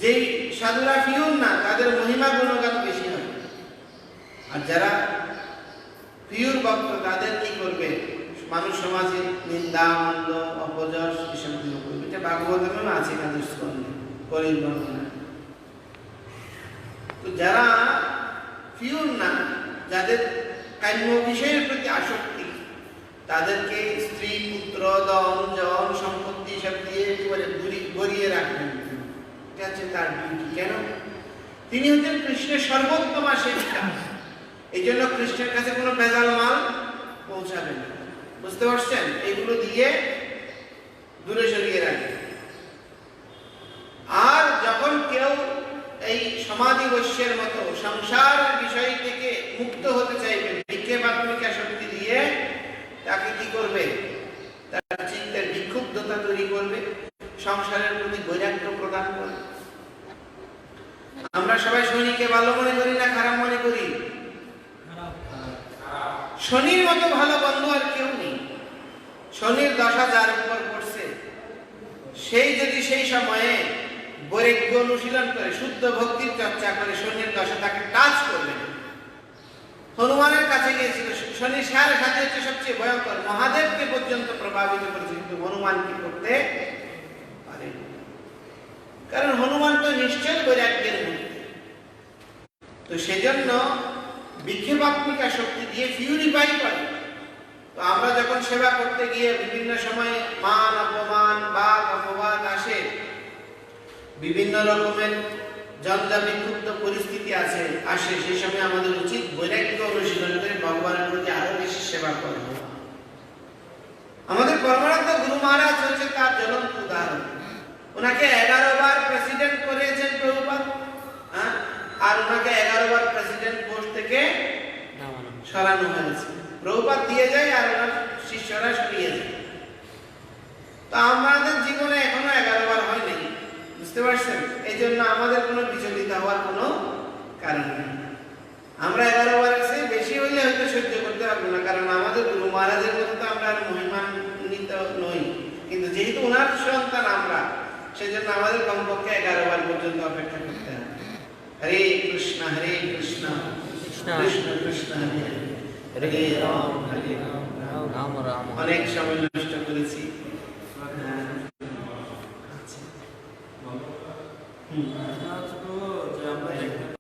যেই সাধুরা পিউন না তাদের মহিমা গুণগান বেশি হয়, আর যারা পিউর ভক্ত তাদের কি করবে? মানুষ সমাজে নিন্দা মন্দ অপযশ এসব গুলো করবে। এটা ভাগবতেও আছে, কাদের স্কন্ধে কলির বর্ণনা। তো যারা পিউর না, যাদের কাম্য বিষয়ের প্রতি আসক্তি, তাদেরকে স্ত্রী পুত্র ধন জন সম্পত্তি সব দিয়ে একেবারে গড়িয়ে রাখবেন। এটা হচ্ছে তার ডিউটি। কেন? তিনি হচ্ছেন কৃষ্ণের সর্বোত্তমা সেবিকা। এই জন্য কৃষ্ণের কাছে কোনো ভেজাল মাল পৌঁছাবে না, বুঝতে পারছেন? এগুলো দিয়ে দূরে সরিয়ে রাখবে। আর যখন কেউ এই সমাধি বৈশ্যের মতো সংসার বিষয় থেকে মুক্ত হতে চাইবে, বিক্ষেপাত্মিক শক্তি দিয়ে তাকে কি করবে? তার চিন্তার বিক্ষুব্ধতা তৈরি করবে, সংসারের প্রতি বৈরাগ্য প্রদান করবে। আমরা সবাই শনিকে ভালো মনে করি না খারাপ মনে করি? শনির মতো ভালো বন্ধু আর কেউ নেই। শনির দশা যার উপর পড়ছে, সেই যদি সেই সময়ে বৈরাগ্য অনুশীলন করে শুদ্ধ ভক্তির চর্চা করে, শনির দশা তাকে টাচ করবে না। হনুমানের কাছে গিয়েছিল, শনি সার সাথে হচ্ছে সবচেয়ে ভয়ঙ্কর, মহাদেবকে পর্যন্ত প্রভাবিত করেছে, কিন্তু হনুমান কি করতে পারে? কারণ হনুমান তো নিশ্চয় বৈরাগ্যের মূর্তি। তো সেজন্য বিক্ষেপাত্মিকা শক্তি দিয়ে পিউরিফাই করে। তো আমরা যখন সেবা করতে গিয়ে বিভিন্ন সময় মান অপমান বাদ অপবাদ আসে, বিভিন্ন রকমের জঞ্জা বিক্ষুব্ধ পরিস্থিতি আসে, সেই সময় আমাদের উচিত বৈরাগ্য অনুশীলন করে ভগবানের প্রতি আরো বেশি সেবা করব। আমাদের কর্মরত গুরু মহারাজ হচ্ছে তার জ্বলন্ত উদাহরণ। ওনাকে 11 বার প্রেসিডেন্ট করেছেন প্রভুপাদ, আর ওনাকে 11 বার প্রেসিডেন্ট পোস্ট থেকে সরানো হয়েছে। প্রভুপাদ দিয়ে যায় আর ওনার শিষ্যরা সরিয়ে যায়। তো আমাদের জীবনে এখনো 11 বার হয় নাই, বুঝতে পারছেন? এই জন্য আমাদের কোনো বিচলিত হওয়ার কোনো কারণ নেই। আমরা 11 বারের চেয়ে বেশি হইলে হয়তো সহ্য করতে পারবো না, কারণ আমাদের গুরু মহারাজের মতো তো আমরা আর মহিমান্বিত নই। কিন্তু যেহেতু ওনার সন্তান আমরা, সেজন্য আমাদের কমপক্ষে 11 বার পর্যন্ত অপেক্ষা করতে হবে। হরে কৃষ্ণ কৃষ্ণ কৃষ্ণ কৃষ্ণ হরে হরে, হরে রাম হরে রাম রাম রাম। অনেক সময় নষ্ট করেছি। আজকে যে আমরা